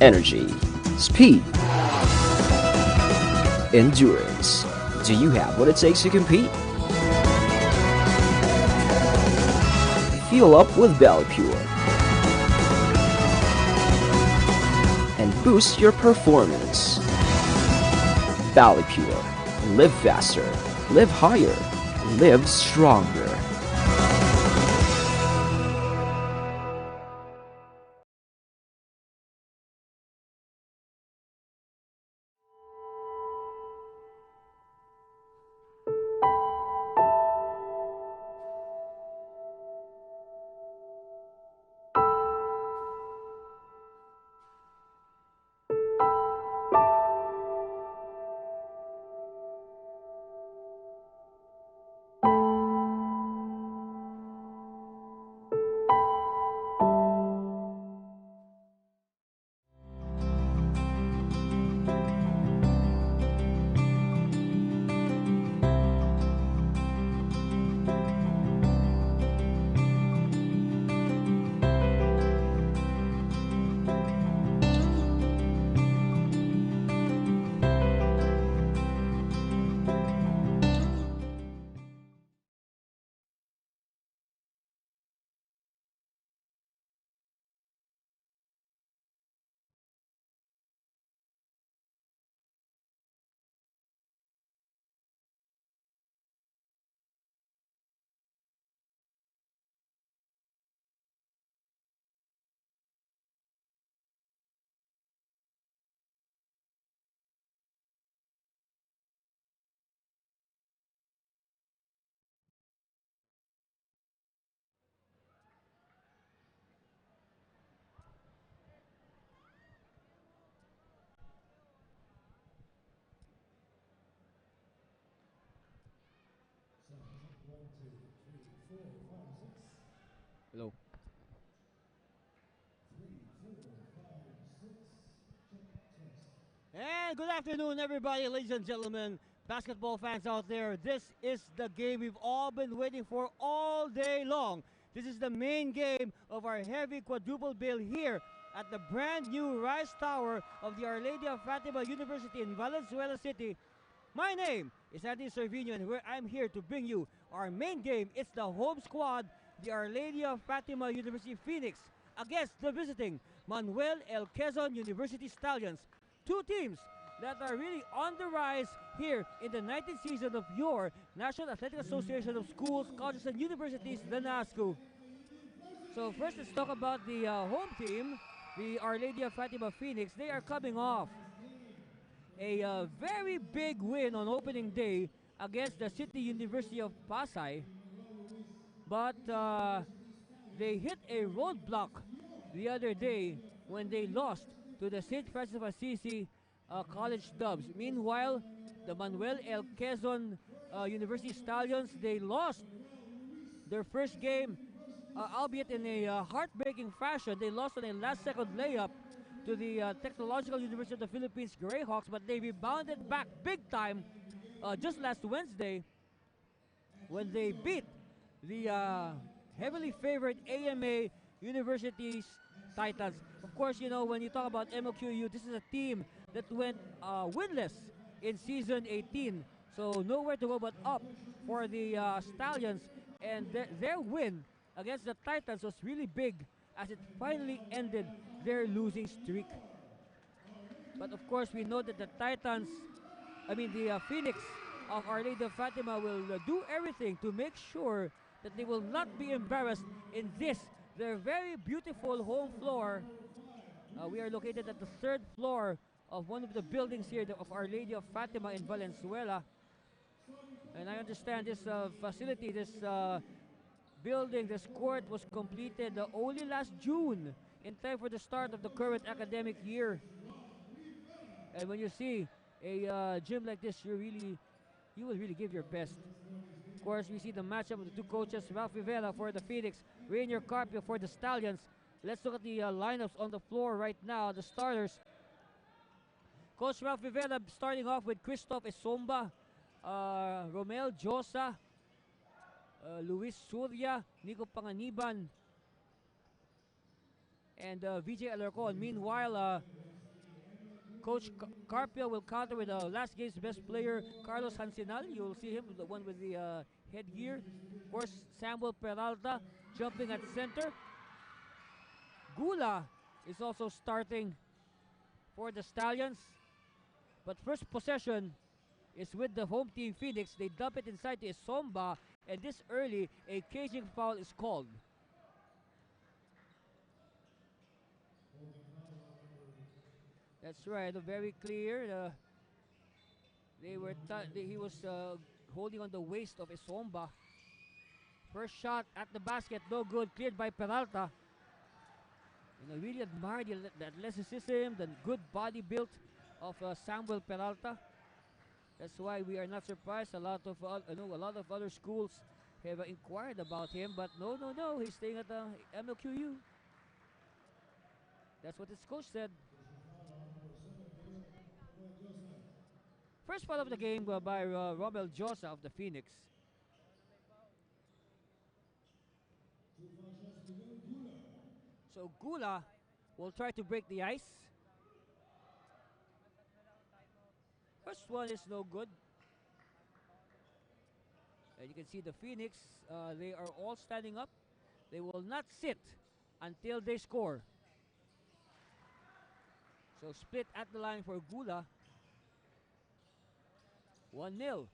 energy, speed, endurance. Do you have what it takes to compete? Fuel up with ValuePure and boost your performance. ValuePure. Live faster, live higher, live stronger. Hello. And good afternoon, everybody, ladies and gentlemen, basketball fans out there. This is the game we've all been waiting for all day long. This is the main game of our heavy quadruple bill here at the brand new Rise Tower of the Our Lady of Fatima University in Valenzuela City. My name is Anthony Servino, and I'm here to bring you our main game. It's the home squad, the Our Lady of Fatima University Phoenix, against the visiting Manuel L. Quezon University Stallions. Two teams that are really on the rise here in the 19th season of your National Athletic Association of Schools, Colleges, and Universities, the NASCU. So first, let's talk about the home team, the Our Lady of Fatima Phoenix. They are coming off a very big win on opening day against the City University of Pasay, but they hit a roadblock the other day when they lost to the St. Francis of Assisi College Dubs. Meanwhile, the Manuel L. Quezon University Stallions, they lost their first game, albeit in a heartbreaking fashion. They lost on a last-second layup to the Technological University of the Philippines Greyhawks, but they rebounded back big time just last Wednesday when they beat the heavily favored AMA University's Titans. Of course, you know, when you talk about MLQU, this is a team that went winless in season 18. So nowhere to go but up for the Stallions. And their win against the Titans was really big as it finally ended their losing streak. But of course, we know that the Titans, the Phoenix of Our Lady of Fatima will do everything to make sure that they will not be embarrassed in this, their very beautiful home floor. We are located at the third floor of one of the buildings here of Our Lady of Fatima in Valenzuela. And I understand this facility, this building, this court was completed only last June in time for the start of the current academic year. And when you see a gym like this, you will really give your best. Of course, we see the matchup of the two coaches, Ralph Rivera for the Phoenix, Rainier Carpio for the Stallions. Let's look at the lineups on the floor right now, the starters. Coach Ralph Rivera starting off with Christoph Esomba, Romel Josa, Luis Surya, Nico Panganiban, and VJ Alarcon. Meanwhile, Coach Carpio will counter with last game's best player, Carlos Hansinal. You'll see him, the one with the headgear. Of course, Samuel Peralta jumping at center. Gula is also starting for the Stallions. But first possession is with the home team Phoenix. They dump it inside to Isomba, and this early, a caging foul is called. That's right, very clear. He was holding on the waist of Isomba. First shot at the basket, no good, cleared by Peralta. And I really admire the athleticism, the good body build of Samuel Peralta. That's why we are not surprised. A lot of other schools have inquired about him, but no, he's staying at the MLQU. That's what his coach said. First foul of the game by Romel Josa of the Phoenix. So Gula will try to break the ice. First one is no good. And you can see the Phoenix, they are all standing up. They will not sit until they score. So split at the line for Gula. 1-0.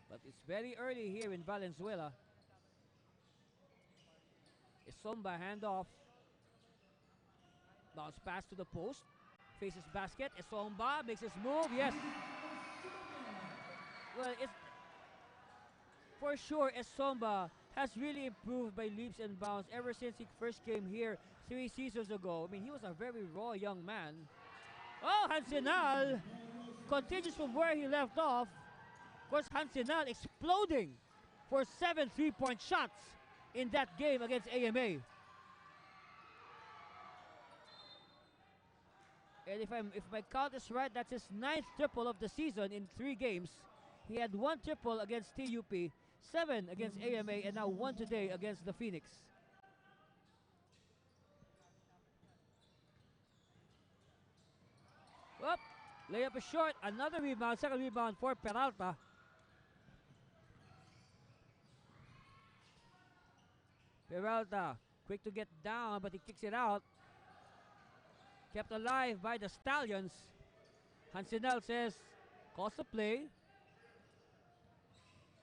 But it's very early here in Valenzuela. Isomba handoff. Bounce pass to the post. Faces basket. Isomba makes his move. Yes. Well, it's for sure Isomba has really improved by leaps and bounds ever since he first came here 3 seasons ago. I mean, he was a very raw young man. Oh, Hansinal continues from where he left off. Of course, Hansinal exploding for 7 3-point shots in that game against AMA. And if my count is right, that's his 9th triple of the season in 3 games. He had 1 triple against TUP, 7 against AMA, and now 1 today against the Phoenix. Up, layup is short. Another rebound, second rebound for Peralta. Peralta, quick to get down, but he kicks it out. Kept alive by the Stallions. Hansinal says, calls the play.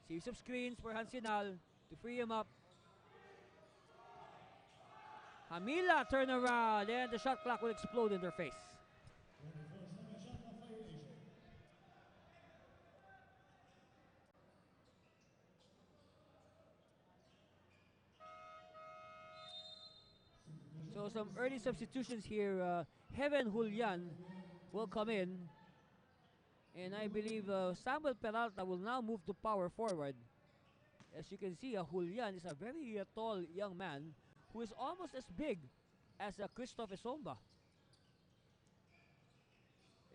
Series of screens for Hansinal to free him up. Hamila turn around, and the shot clock will explode in their face. So some early substitutions here. Heaven Julian will come in. And I believe Samuel Peralta will now move to power forward. As you can see, Julian is a very tall young man who is almost as big as Christoph Isomba.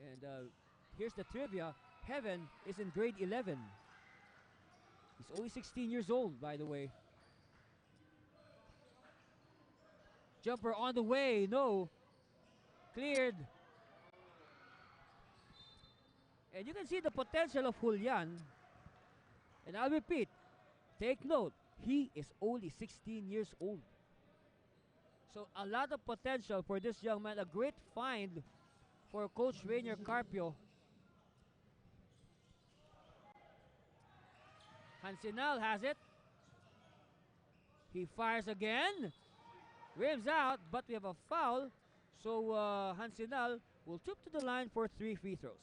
And here's the trivia. Heaven is in grade 11. He's only 16 years old, by the way. Jumper on the way, no. Cleared. And you can see the potential of Julian. And I'll repeat, take note, he is only 16 years old. So a lot of potential for this young man. A great find for Coach Rainier Carpio. Hansinal has it. He fires again. Rims out, but we have a foul. So Hansinal will trip to the line for 3 free throws.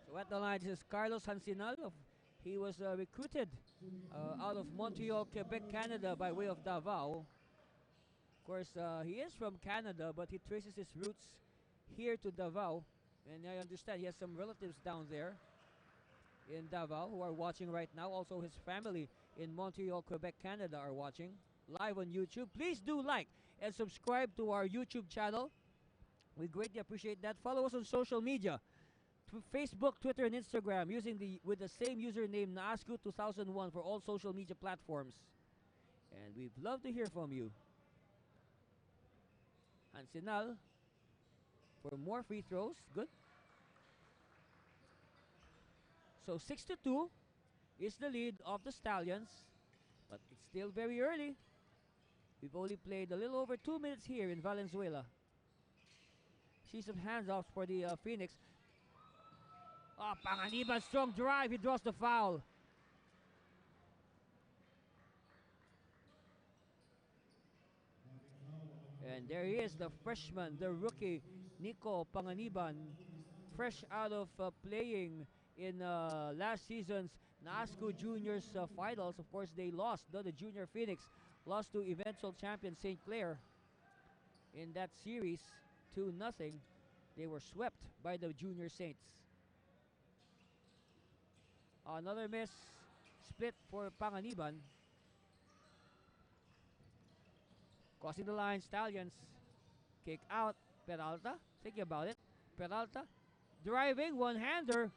So at the line, this is Carlos Hansinal. He was recruited out of Montreal, Quebec, Canada by way of Davao. Of course, he is from Canada, but he traces his roots here to Davao. And I understand he has some relatives down there in Davao who are watching right now. Also, his family in Montreal, Quebec, Canada are watching live on YouTube. Please do like and subscribe to our YouTube channel. We greatly appreciate that. Follow us on social media, Facebook, Twitter, and Instagram with the same username NASCU2001 for all social media platforms. And we'd love to hear from you. Hansinal for more free throws. Good. So 6-2 is the lead of the Stallions, but it's still very early. We've only played a little over 2 minutes here in Valenzuela. See some handoffs for the Phoenix. Oh, Panganiban, strong drive. He draws the foul. And there he is, the freshman, the rookie, Nico Panganiban, fresh out of playing in last season's NASCU Juniors finals. Of course, they lost. The Junior Phoenix lost to eventual champion St. Clair in that series 2-0. They were swept by the Junior Saints. Another miss, split for Panganiban. Crossing the line, Stallions. Kick out, Peralta. Thinking about it. Peralta driving, one-hander.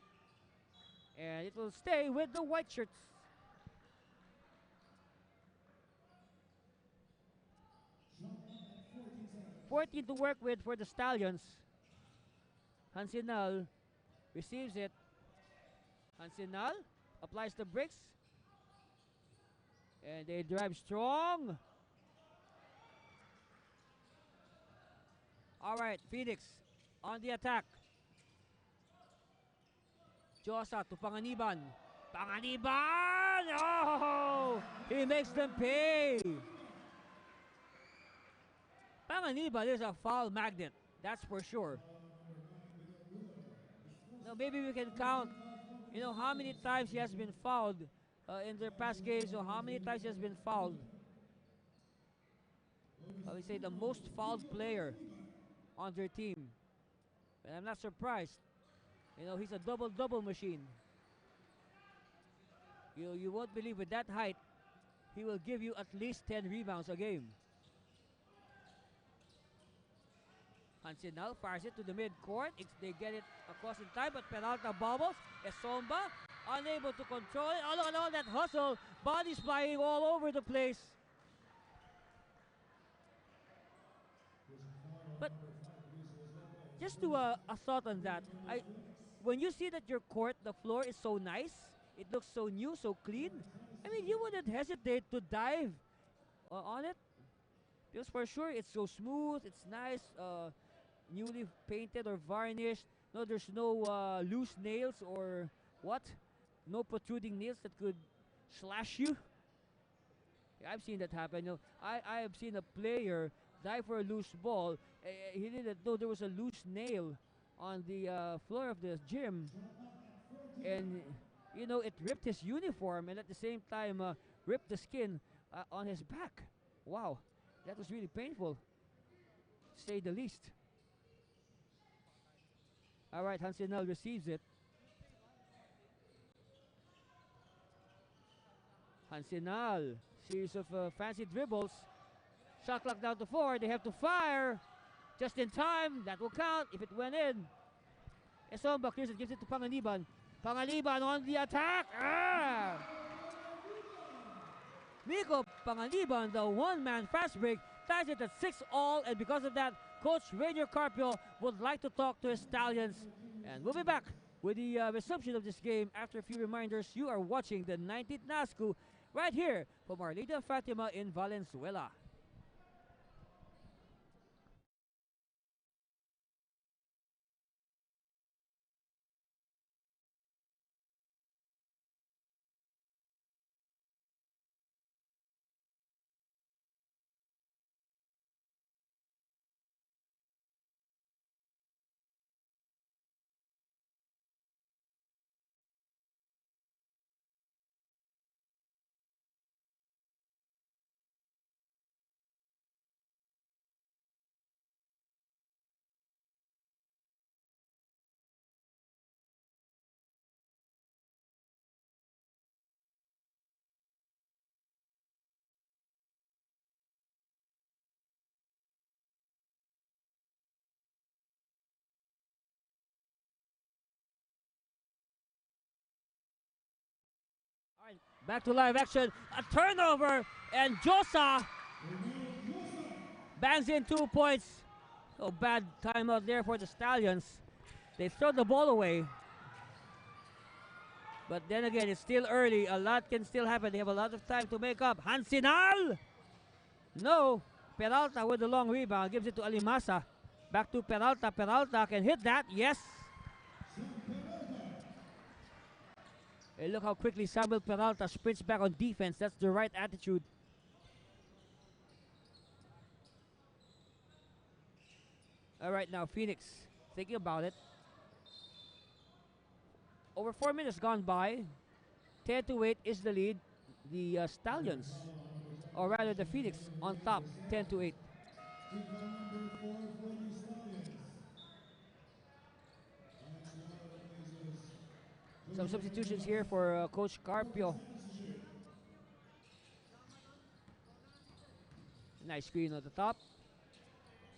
And it will stay with the white shirts. $14 to work with for the Stallions. Hansinal receives it. Hansinal applies the brakes. And they drive strong. All right, Phoenix on the attack. Josa to Panganiban. Panganiban! Oh! He makes them pay. Panganiban is a foul magnet. That's for sure. Now maybe we can count, how many times he has been fouled in their past games, or how many times he has been fouled. I would say the most fouled player on their team. And I'm not surprised. He's a double-double machine. You won't believe with that height, he will give you at least 10 rebounds a game. Hansinal fires it to the mid-court. They get it across in time, but Peralta bobbles. Esomba unable to control it. Oh, look at all that hustle. Bodies flying all over the place. But just to a thought on that, when you see that your court, the floor is so nice, it looks so new, so clean, you wouldn't hesitate to dive on it. Because for sure, it's so smooth, it's nice, newly painted or varnished. No, there's no loose nails or what? No protruding nails that could slash you. Yeah, I've seen that happen. I have seen a player dive for a loose ball. He didn't know there was a loose nail on the floor of the gym, and it ripped his uniform, and at the same time ripped the skin on his back. Wow, that was really painful, to say the least. All right, Hansinal receives it. Hansinal, series of fancy dribbles. Shot clock down to 4. They have to fire just in time. That will count if it went in. Esomba clears it, gives it to Panganiban. Panganiban on the attack. Nico Panganiban, the one-man fast break, ties it at 6-all, and because of that, Coach Rainier Carpio would like to talk to his Stallions. And we'll be back with the resumption of this game after a few reminders. You are watching the 19th NASCU right here from Our Lady of Fatima in Valenzuela. All right, back to live action. A turnover, and Josa bangs in 2 points. Oh, bad timeout there for the Stallions. They throw the ball away. But then again, it's still early. A lot can still happen. They have a lot of time to make up. Hansinal! No. Peralta with the long rebound. Gives it to Alimasa. Back to Peralta. Peralta can hit that. Yes. Hey, look how quickly Samuel Peralta sprints back on defense. That's the right attitude. All right, now Phoenix thinking about it. Over 4 minutes gone by. 10-8 is the lead. The Stallions, or rather the Phoenix, on top, 10-8. Some substitutions here for Coach Carpio. Nice screen at the top.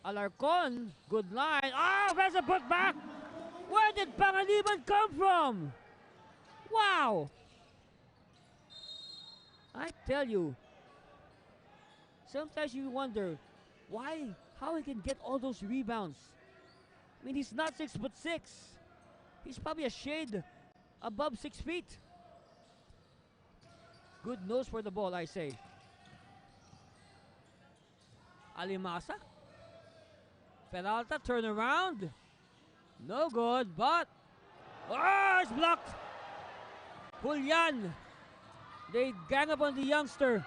Alarcon, good line. Oh, there's a putback. Where did Panganiban come from? Wow. I tell you, sometimes you wonder how he can get all those rebounds. I mean, he's not 6'6". He's probably a shade above 6 feet. Good nose for the ball, I say. Alimasa. Peralta, turn around. No good, but... Oh, it's blocked. Julian. They gang up on the youngster.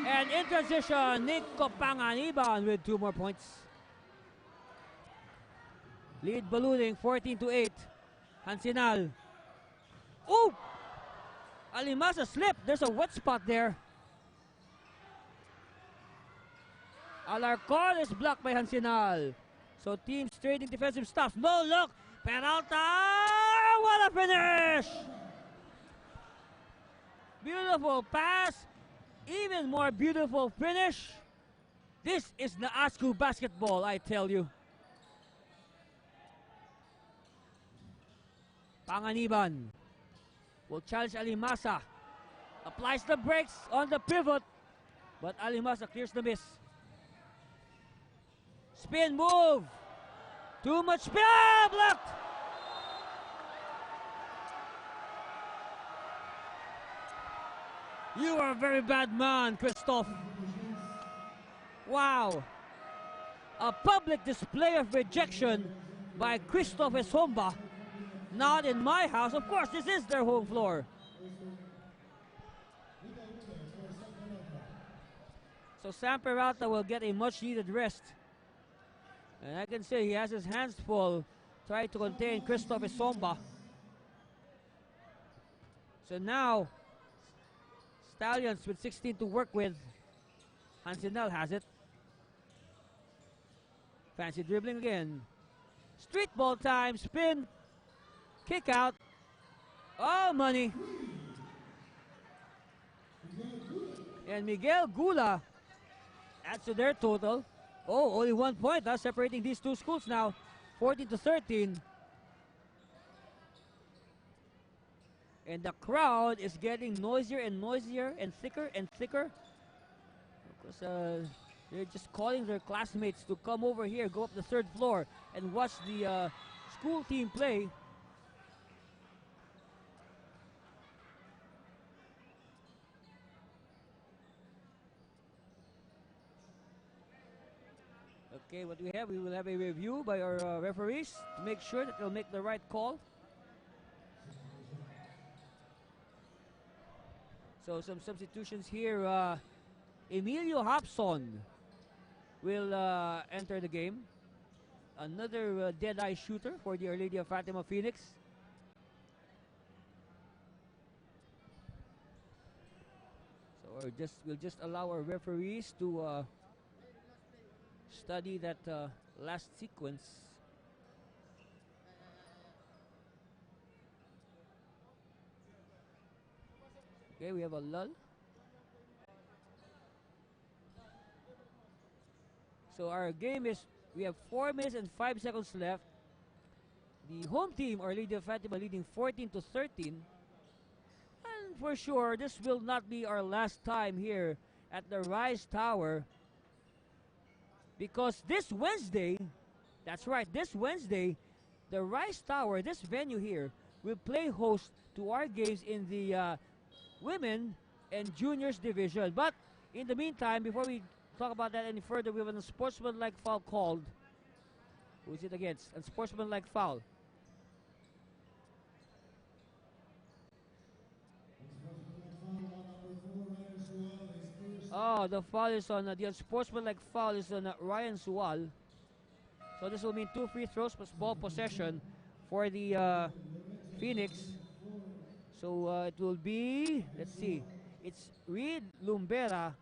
And in transition, Nico Panganiban with 2 more points. Lead ballooning, 14-8. Hansinal. Oh! Alimasa slipped. There's a wet spot there. Alarcon is blocked by Hansinal. So teams trading defensive stuff. No look. Peralta. What a finish! Beautiful pass. Even more beautiful finish. This is Naasku basketball, I tell you. Panganiban will challenge Alimasa. Applies the brakes on the pivot. But Alimasa clears the miss. Spin move. Too much spin. Blocked. You are a very bad man, Christoph. Wow. A public display of rejection by Christoph Esomba. Not in my house. Of course, this is their home floor. So Sam Peralta will get a much-needed rest. And I can say he has his hands full trying to contain Christoph Esomba. So now, Stallions with 16 to work with. Hansinal has it. Fancy dribbling again. Street ball time, spin, kick out. Oh, money. And Miguel Gula adds to their total. Oh, only 1 point, separating these two schools now. 14-13. And the crowd is getting noisier and noisier and thicker and thicker. Because they're just calling their classmates to come over here, go up the 3rd floor, and watch the school team play. Okay, what we have, we will have a review by our referees to make sure that they'll make the right call. So some substitutions here. Emilio Hobson will enter the game. Another dead-eye shooter for the Our Lady of Fatima Phoenix. So we'll just allow our referees to study that last sequence. Okay, we have a lull. So our game is, we have 4 minutes and 5 seconds left. The home team, Our Lady of Fatima, leading 14-13. And for sure, this will not be our last time here at the Rise Tower. Because this Wednesday, That's right. This Wednesday, the Rice Tower, this venue here, will play host to our games in the women and juniors division. But in the meantime, before we talk about that any further, we have a unsportsmanlike foul called. Who is it against? Unsportsmanlike foul. Oh, the foul is on the unsportsmanlike foul is on Ryan Sual. So this will mean 2 free throws plus ball possession for the Phoenix. So it will be, let's see, it's Reed Lumbera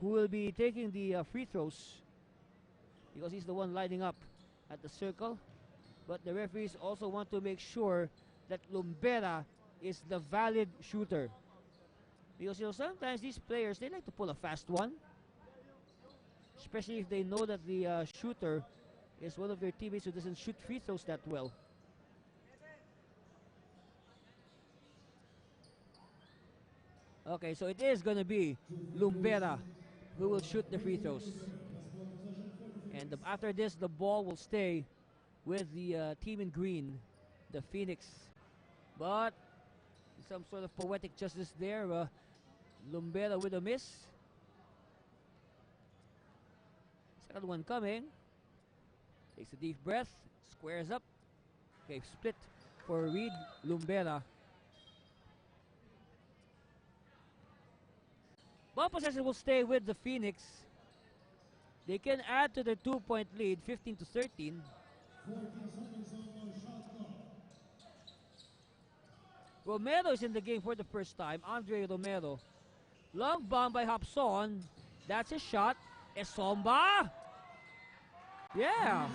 who will be taking the free throws because he's the one lining up at the circle. But the referees also want to make sure that Lumbera is the valid shooter. Because, you know, sometimes these players, they like to pull a fast one. Especially if they know that the shooter is one of their teammates who doesn't shoot free throws that well. Okay, so it is going to be Lumbera who will shoot the free throws. And after this, the ball will stay with the team in green, the Phoenix. But some sort of poetic justice there. Lumbera with a miss. Second one coming. Takes a deep breath. Squares up. Okay, split for Reed Lumbera. Ball possession will stay with the Phoenix. They can add to their 2-point lead, 15-13. Romero is in the game for the first time. Andre Romero. Long bomb by Hapson. That's his shot. Esomba. Yeah.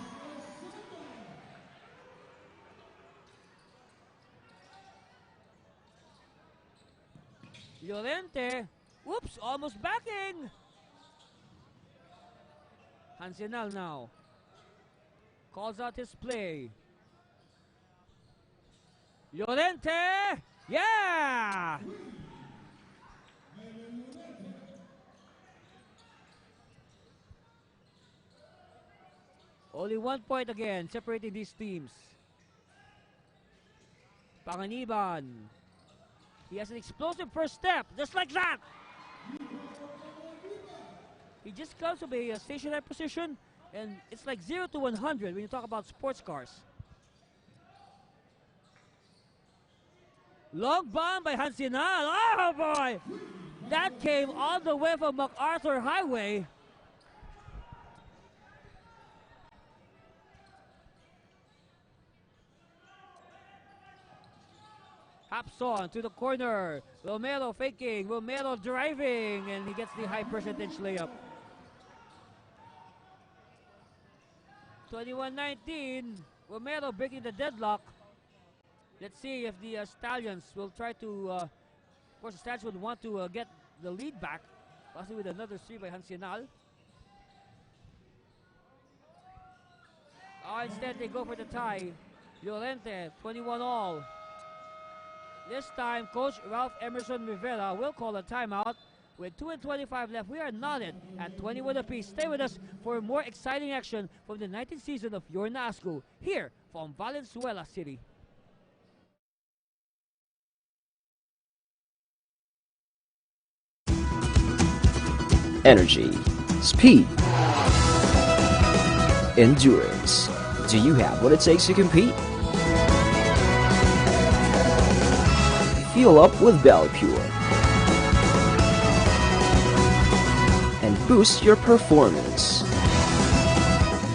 Llorente. Whoops, almost backing. Hansenal now. Calls out his play. Llorente. Yeah. Only 1 point again, separating these teams. Panganiban. He has an explosive first step, just like that. He just comes from a stationary position, and it's like 0 to 100 when you talk about sports cars. Long bomb by Hansinal. Oh boy! That came all the way from MacArthur Highway. Hapson to the corner. Romero faking. Romero driving. And he gets the high percentage layup. 21-19. Romero breaking the deadlock. Let's see if the Stallions will try to... of course, the Stallions would want to get the lead back. Possibly with another 3 by Hansinal. Oh, instead they go for the tie. Llorente, 21 all. This time, Coach Ralph Emerson Rivera will call a timeout. With 2:25 left, we are knotted at 21 apiece. Stay with us for more exciting action from the 19th season of Your NASCO here from Valenzuela City. Energy, speed, endurance. Do you have what it takes to compete? Fuel up with ValuePure and boost your performance.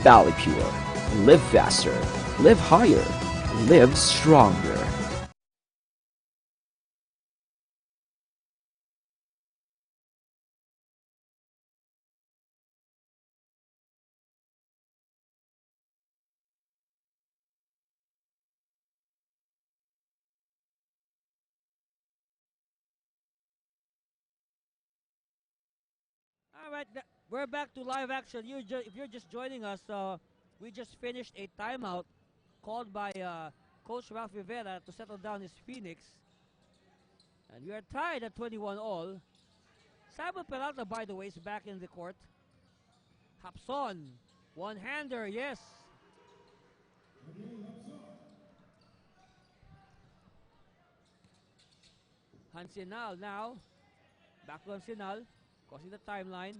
ValuePure. Live faster, live higher, live stronger. All right, we're back to live action. If you're just joining us, we just finished a timeout called by Coach Ralph Rivera to settle down his Phoenix. And we are tied at 21 all. Simon Peralta, by the way, is back in the court. Hapson, one-hander, yes. Hansinal now. Back to Hansinal. Crossing the timeline.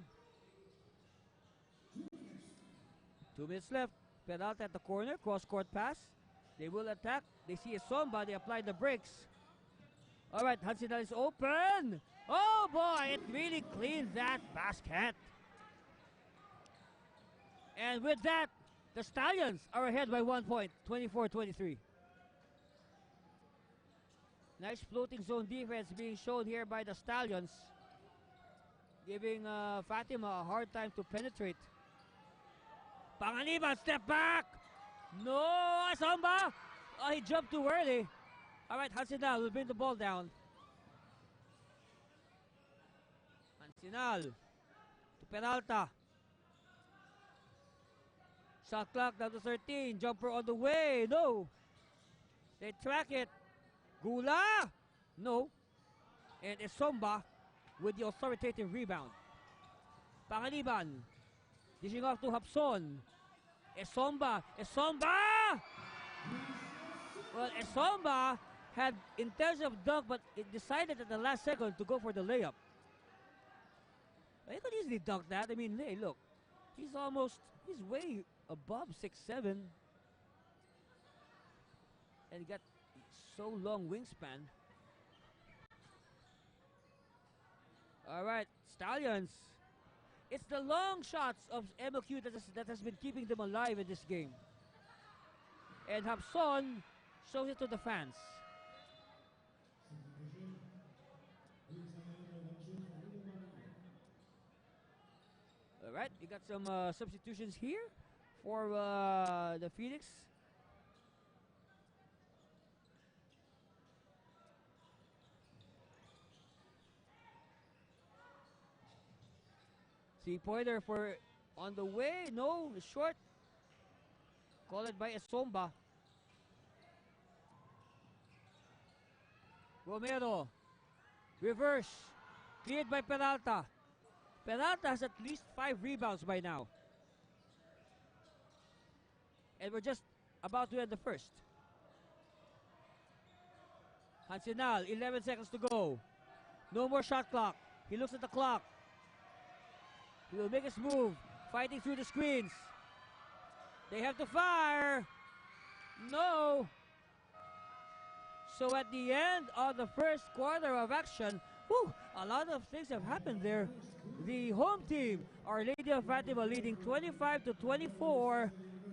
2 minutes left. Peralta at the corner. Cross-court pass. They will attack. They see a Somba. They apply the brakes. All right, Hansinal is open. Oh boy, it really cleaned that basket. And with that, the Stallions are ahead by 1 point, 24-23. Nice floating zone defense being shown here by the Stallions, giving Fatima a hard time to penetrate. Panganiban, step back! No, Somba! Oh, he jumped too early. All right, Hansinal will bring the ball down. Hansinal to Peralta. Shot clock down to 13. Jumper on the way. No. They track it. Gula. No. And Esomba with the authoritative rebound. Panganiban. Dishing off to Hapson. Esomba. Esomba! Well, Esomba had intention of dunk, but it decided at the last second to go for the layup. He could easily dunk that. I mean, hey, look. He's way above 6'7". And he got so long wingspan. All right, Stallions. It's the long shots of MLQ that has been keeping them alive in this game. And Hapson shows it to the fans. All right, we got some substitutions here for the Phoenix. Three-pointer for on the way. No, short. Call it by Esomba. Romero. Reverse. Cleared by Peralta. Peralta has at least 5 rebounds by now. And we're just about to end the first. Hansinal, 11 seconds to go. No more shot clock. He looks at the clock. He will make his move. Fighting through the screens. They have to fire. No. So at the end of the first quarter of action, a lot of things have happened there. The home team, Our Lady of Fatima, leading 25-24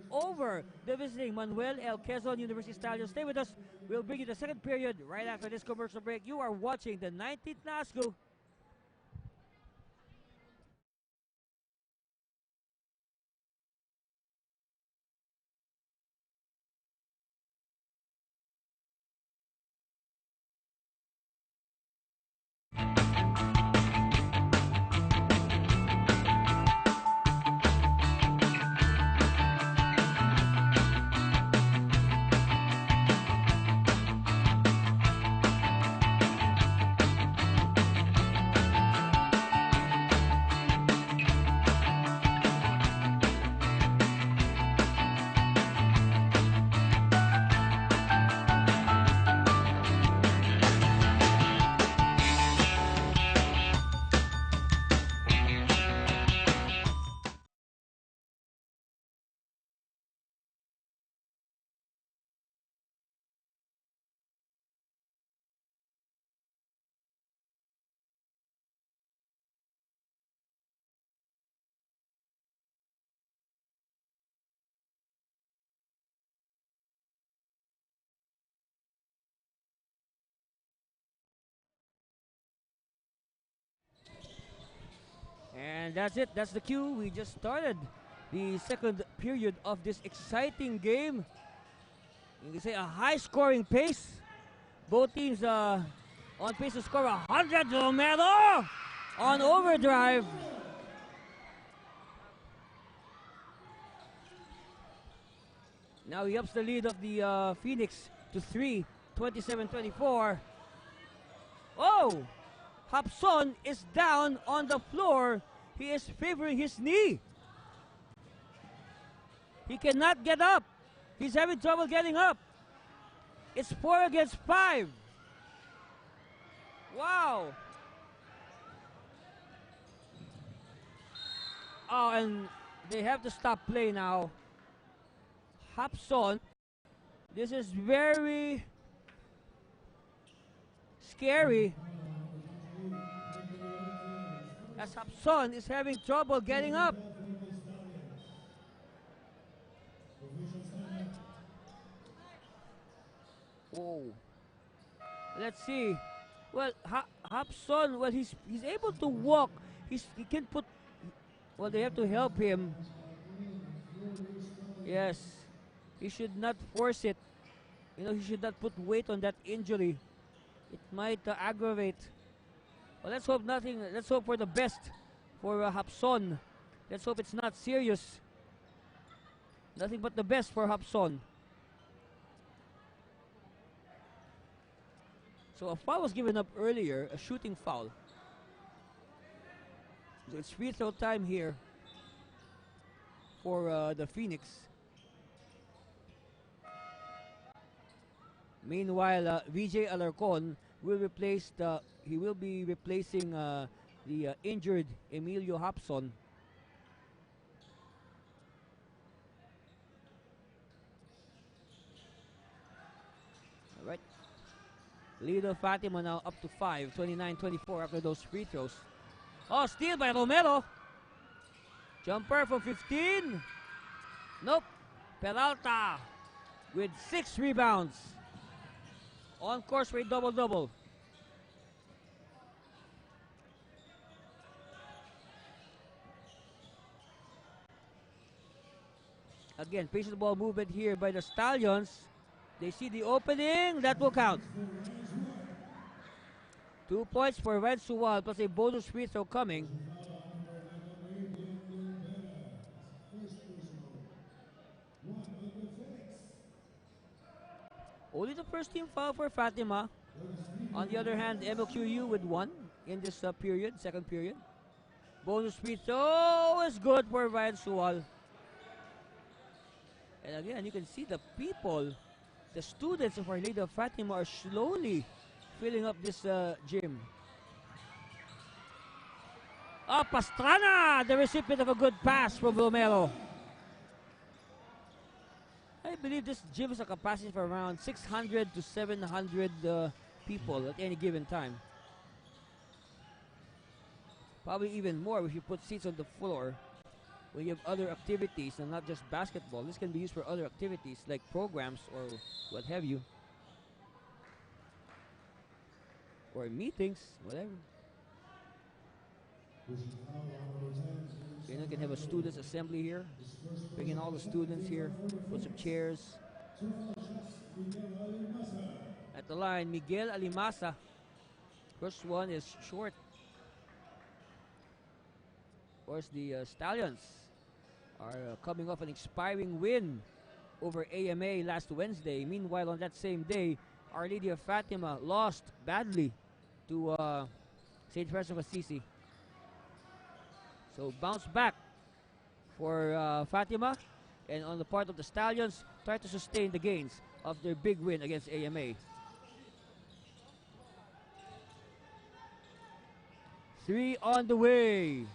over the visiting Manuel L. Quezon University Stallions. Stay with us. We'll bring you the second period right after this commercial break. You are watching the 19th NASCO. And that's it. That's the cue. We just started the second period of this exciting game. You can say a high-scoring pace. Both teams on pace to score 100. Romero on overdrive. Now he ups the lead of the Phoenix to 3, 27-24. Oh! Hapson is down on the floor. He is favoring his knee. He cannot get up. He's having trouble getting up. It's 4 against 5. Wow. Oh, and they have to stop play now. Hapson. This is very scary. As Hapson is having trouble getting up. Oh. Let's see. Well, Hapson, well, he's able to walk. He can put. Well, they have to help him. Yes, he should not force it. You know, he should not put weight on that injury. It might aggravate. Well, let's hope nothing. Let's hope for the best for Hapson. Let's hope it's not serious. Nothing but the best for Hapson. So a foul was given up earlier, a shooting foul. So it's free throw time here for the Phoenix. Meanwhile, VJ Alarcon will replace he will be replacing the injured Emilio Hapson. All right. Lead of Fatima now up to 5, 29-24 after those free throws. Oh, steal by Romero. Jumper from 15. Nope. Peralta with 6 rebounds. On course for a double-double. Again, patient ball movement here by the Stallions. They see the opening. That will count. 2 points for Valenzuela plus a bonus free throw coming. Only the first team foul for Fatima. On the other hand, MLQU with 1 in this period, second period. Bonus free throw is good for Valenzuela. And again, you can see the people, the students of Our Lady of Fatima are slowly filling up this gym. Oh, Pastrana, the recipient of a good pass from Romero. I believe this gym has a capacity for around 600 to 700 people at any given time. Probably even more if you put seats on the floor. When you have other activities and not just basketball, this can be used for other activities like programs or what have you. Or meetings, whatever. You can have a students' assembly here. Bring in all the students here. Put some chairs. At the line, Miguel Alimasa. First one is short. Of course, the Stallions are coming off an expiring win over AMA last Wednesday. Meanwhile, on that same day, Our Lady of Fatima lost badly to St. Francis of Assisi. So bounce back for Fatima, and on the part of the Stallions, try to sustain the gains of their big win against AMA. 3 on the way.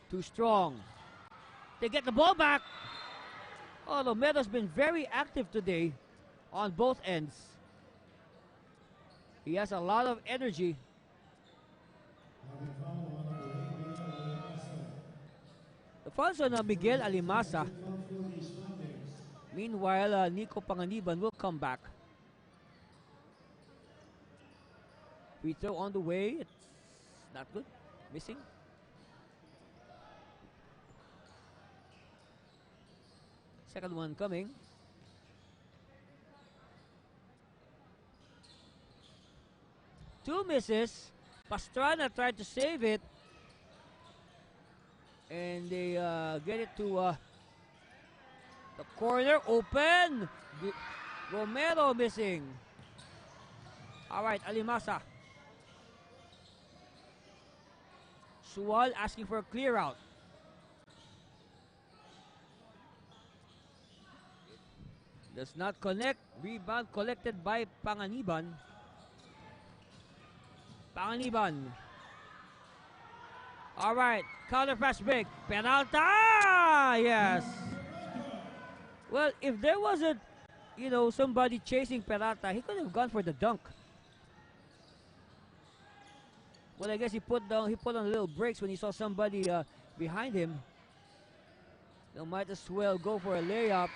Too strong. They get the ball back. Oh, Lomero's been very active today on both ends. He has a lot of energy. The fouls on Miguel Alimasa. Meanwhile, Nico Panganiban will come back. Free throw on the way. It's not good. Missing. Second one coming. Two misses. Pastrana tried to save it. And they get it to the corner. Open. Romero missing. All right, Alimasa. Sual asking for a clear out. Does not connect. Rebound collected by Panganiban. Panganiban. All right. Counter pass break. Peralta! Yes. Well, if there wasn't, somebody chasing Peralta, he could have gone for the dunk. Well, I guess he put on little brakes when he saw somebody behind him. They might as well go for a layup.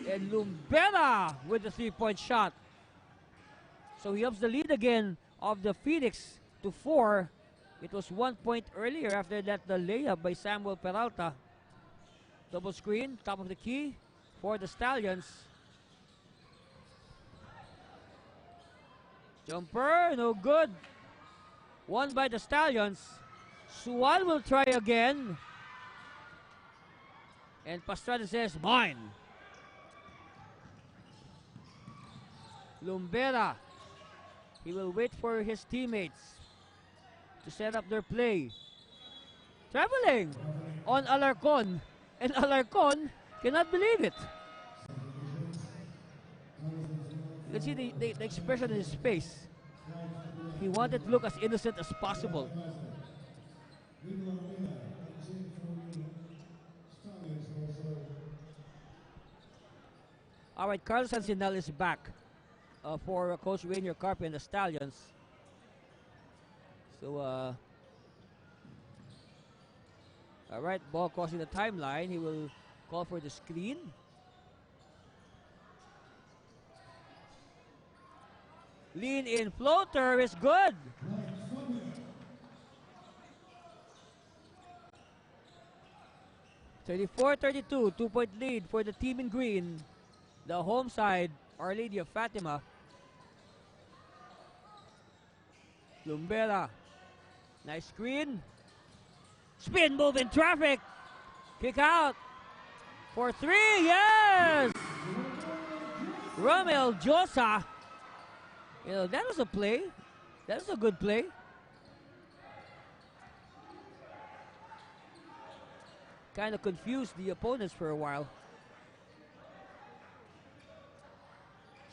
And Lumbera with the 3-point shot. So he ups the lead again of the Phoenix to 4. It was 1 point earlier. After that, the layup by Samuel Peralta. Double screen, top of the key for the Stallions. Jumper, no good. Won by the Stallions. Sual will try again. And Pastrana says, mine. Lumbera. He will wait for his teammates to set up their play. Traveling on Alarcon. And Alarcon cannot believe it. You can see the expression in his face. He wanted to look as innocent as possible. All right, Carlos Hansinal is back for Coach Rainier Carpe and the Stallions. So, all right, ball crossing the timeline. He will call for the screen. Lean in floater is good. (34-32), 2-point lead for the team in green. The home side, Our Lady of Fatima. Lumbera. Nice screen. Spin move in traffic. Kick out. For 3, yes! Romel Josa. That was a play. That was a good play. Kind of confused the opponents for a while.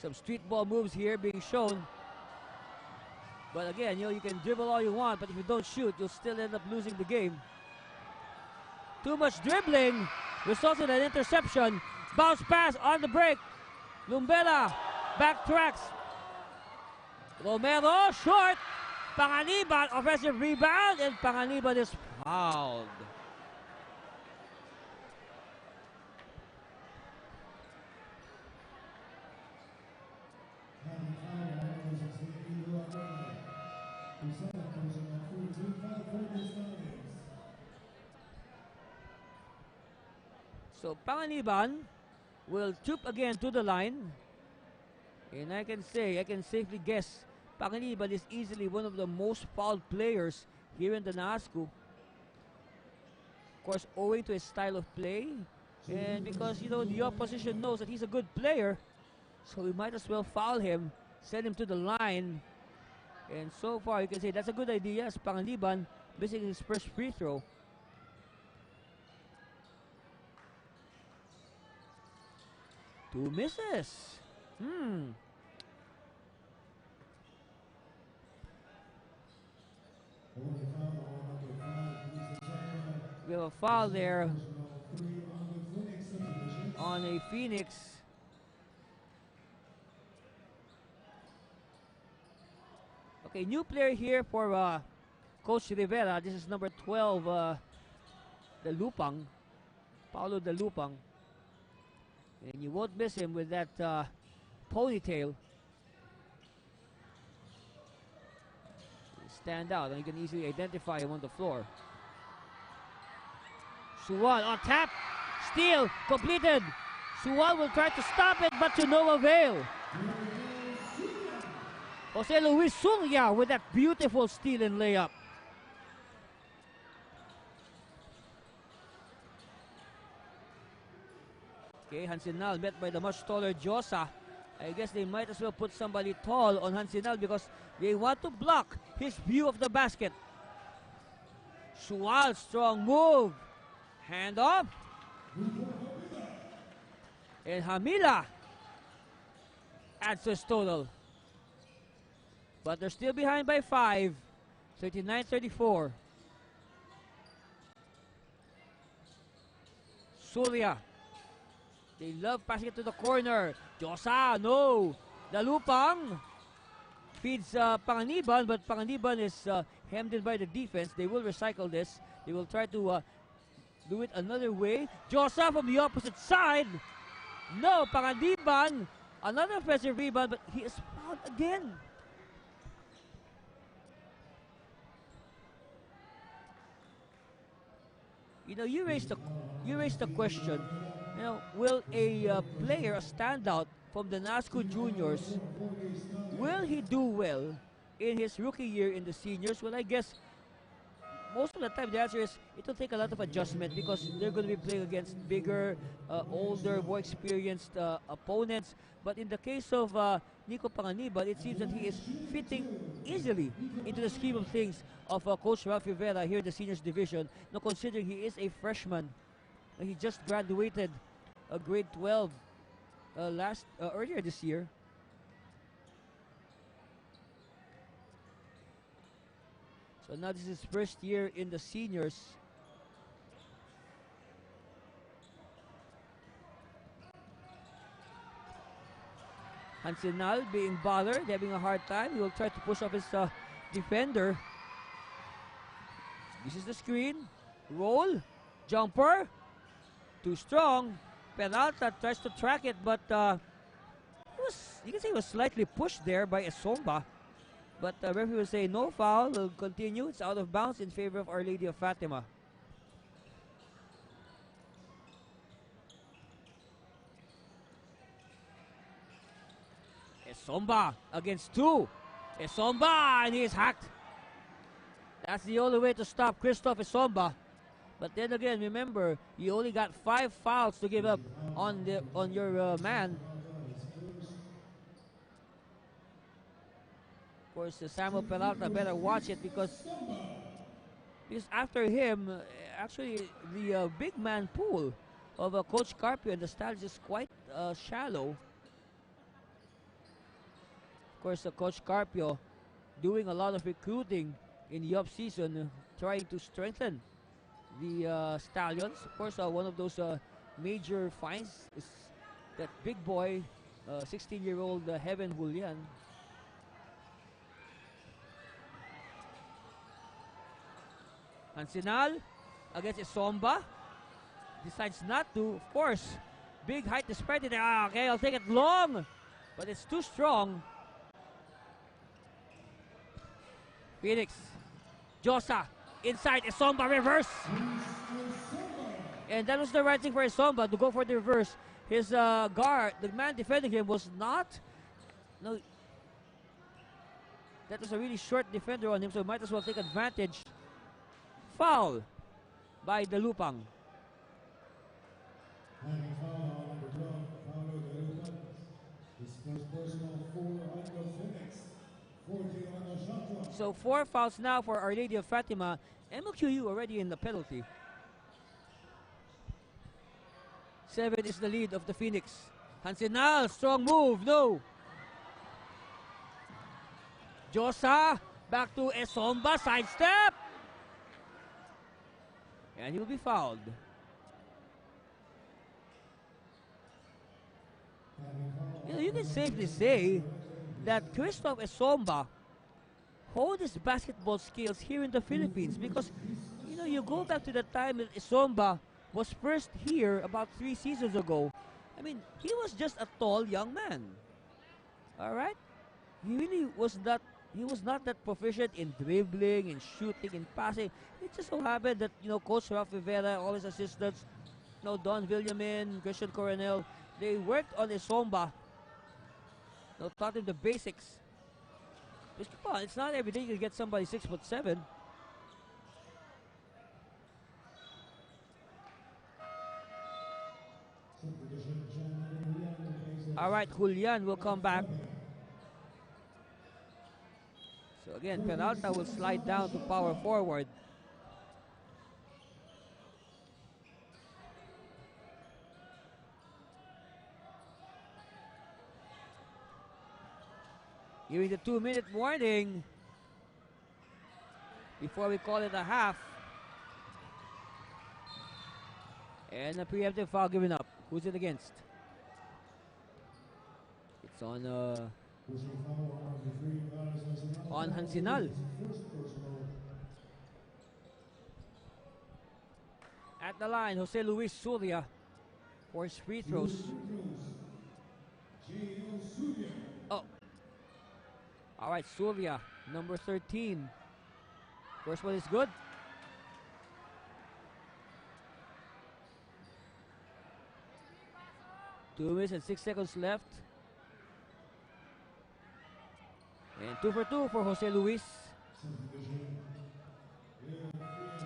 Some street ball moves here being shown. But again, you can dribble all you want, but if you don't shoot, you'll still end up losing the game. Too much dribbling results in an interception. Bounce pass on the break. Lumbera backtracks. Romero short. Panganiban offensive rebound, and Panganiban is fouled. So Panganiban will troop again to the line. And I can safely guess Panganiban is easily one of the most fouled players here in the NASCU. Of course, owing to his style of play. And because, the opposition knows that he's a good player. So we might as well foul him, send him to the line. And so far, you can say that's a good idea as Panganiban missing his first free throw. Two misses. We have a foul there on a Phoenix. Okay, new player here for Coach Rivera. This is number 12, the Lupang, Paulo de Lupang. And you won't miss him with that ponytail. Stand out, and you can easily identify him on the floor. Suwal on tap. Steal completed. Suwal will try to stop it, but to no avail. Jose Luis Surya with that beautiful steal and layup. Okay, Hansinal met by the much taller Josa. I guess they might as well put somebody tall on Hansinal because they want to block his view of the basket. Sual, strong move. Hand off. And Hamila adds to his total. But they're still behind by 5. 39-34. Surya. They love passing it to the corner. Josa, no. Dalupang feeds Panganiban, but Panganiban is hemmed in by the defense. They will recycle this. They will try to do it another way. Josa from the opposite side. No, Panganiban. Another offensive rebound, but he is fouled again. You know, you raised the question. You know, will a player, a standout from the NASCO juniors, will he do well in his rookie year in the seniors? Well, I guess most of the time the answer is it will take a lot of adjustment because they're going to be playing against bigger, older, more experienced opponents. But in the case of Nico Panganiban, it seems that he is fitting easily into the scheme of things of Coach Ralph Rivera here in the seniors division. Now, considering he is a freshman, he just graduated grade 12 earlier this year. So now this is his first year in the seniors. Hansenal being bothered, having a hard time. He will try to push off his defender. This is the screen. Roll. Jumper. Too strong. Peralta tries to track it, but you can say he was slightly pushed there by Esomba. But the referee will say no foul. Will continue. It's out of bounds in favor of Our Lady of Fatima. Esomba against 2. Esomba, and he is hacked. That's the only way to stop Christoph Esomba. But then again, remember, you only got 5 fouls to give up on your man. Of course, Samuel Peralta better watch it because after him, actually the big man pool of Coach Carpio and the Stars is quite shallow. Of course, Coach Carpio doing a lot of recruiting in the off-season, trying to strengthen the Stallions. Of course, one of those major finds is that big boy, 16-year-old Heaven Julian. Hansenal against Esomba. Decides not to. Of course, big height disparity there. Okay, I'll take it long. But it's too strong. Phoenix. Josa. Inside. Esomba reverse. And that was the right thing for Esomba to go for the reverse. His guard, the man defending him, was not. No. That was a really short defender on him, so might as well take advantage. Foul by Dalupang. So 4 fouls now for Our Lady of Fatima. MLQU already in the penalty. 7 is the lead of the Phoenix. Hansenal, strong move, no. Josa, back to Esomba, sidestep. And he will be fouled. You know, you can safely say that Christoph Esomba honed his basketball skills here in the Philippines because, you know, you go back to the time that Esomba was first here about 3 seasons ago. I mean, he was just a tall young man. All right? He really was not. He was not that proficient in dribbling, in shooting, in passing. It just so happened that, you know, Coach Ralph Rivera, all his assistants, you know, Don Villamin, Christian Coronel, they worked on Esomba. You know, taught him the basics. Because come on, it's not every day you get somebody 6'7". All right, Julian will come back. So again, Peralta will slide down to power forward. Giving the 2-minute warning before we call it a half. And a preemptive foul given up. Who's it against? It's on Hansinal. At the line, Jose Luis Surya for his free throws. Oh. All right, Surya, number 13. First one is good. Two minutes and 6 seconds left. And 2 for 2 for Jose Luis.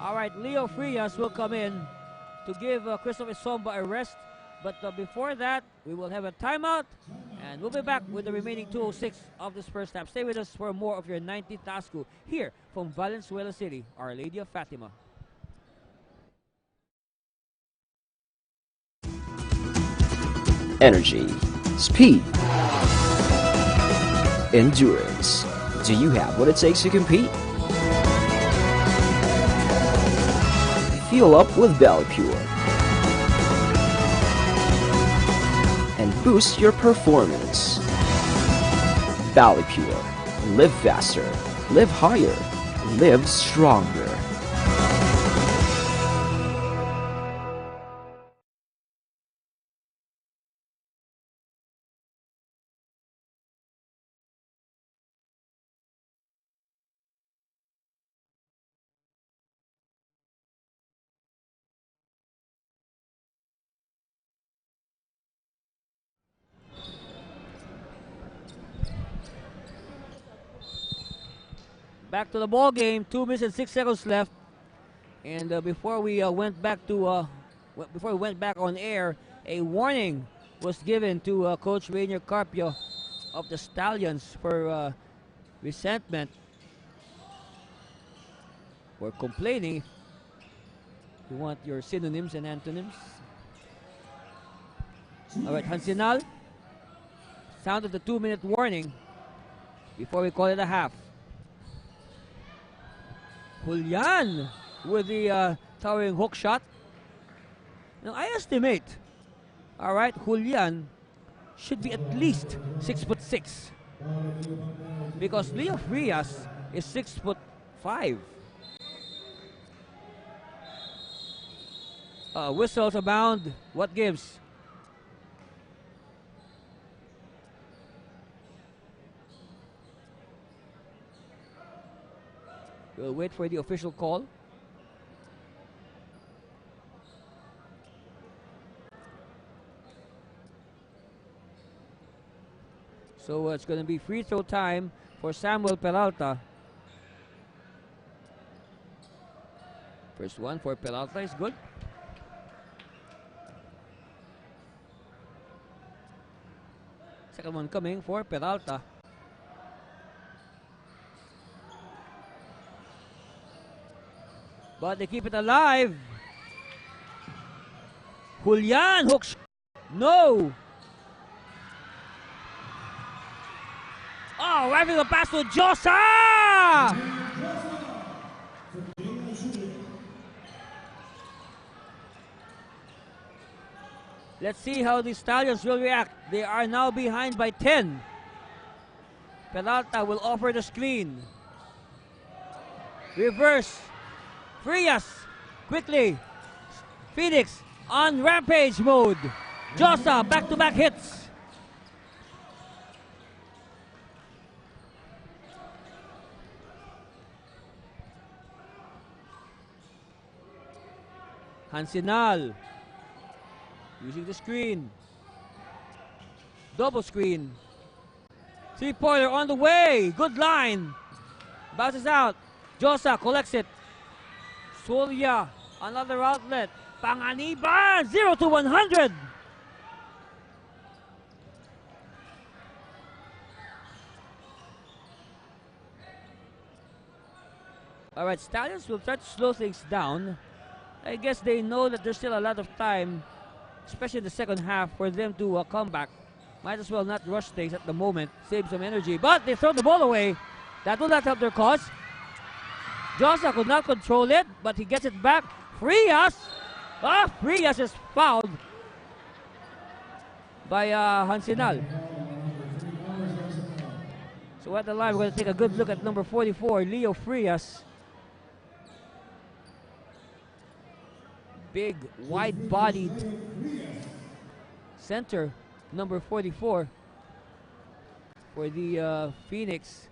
All right, Leo Frias will come in to give Christopher Somba a rest. But before that, we will have a timeout. And we'll be back with the remaining 2:06 of this first half. Stay with us for more of your 90th Tasco here from Valenzuela City, Our Lady of Fatima. Energy, speed, endurance. Do you have what it takes to compete? Fuel up with VALEPure and boost your performance. VALEPure. Live faster, live higher, live stronger. Back to the ball game. 2 minutes and 6 seconds left. And before we went back on air, a warning was given to Coach Rainier Carpio of the Stallions for resentment or complaining. You want your synonyms and antonyms. All right, Hansinal. Sound of the 2-minute warning before we call it a half. Julian with the towering hook shot. Now I estimate, all right, Julian should be at least 6'6", because Leo Frias is 6'5". Whistles abound. What gives? We'll wait for the official call. So it's going to be free throw time for Samuel Peralta. First one for Peralta is good. Second one coming for Peralta. But they keep it alive. Julian hook shot. No. Oh, having a pass to Josa. Let's see how the Stallions will react. They are now behind by 10. Peralta will offer the screen. Reverse. Frias, quickly. Phoenix on rampage mode. Josa, back-to-back hits. Hansinal using the screen. Double screen. Three-pointer on the way. Good line. Bounces out. Josa collects it. Surya, another outlet. Panganiban, 0 to 100. All right, Stallions will try to slow things down. I guess they know that there's still a lot of time, especially in the second half, for them to come back. Might as well not rush things at the moment. Save some energy. But they throw the ball away. That will not help their cause. Josa could not control it, but he gets it back. Frias! Frias is fouled by Hansinal. So at the line, we're going to take a good look at number 44, Leo Frias. Big, wide-bodied center, number 44 for the Phoenix.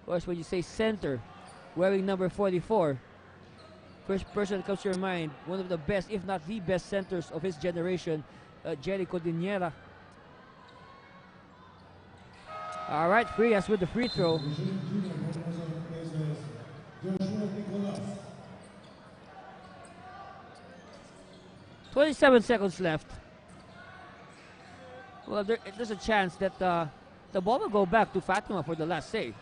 Of course, when you say center, wearing number 44, first person that comes to your mind, one of the best, if not the best centers of his generation, Jerry Cordillera. All right, Frias with the free throw. 27 seconds left. Well, there's a chance that the ball will go back to Fatima for the last save.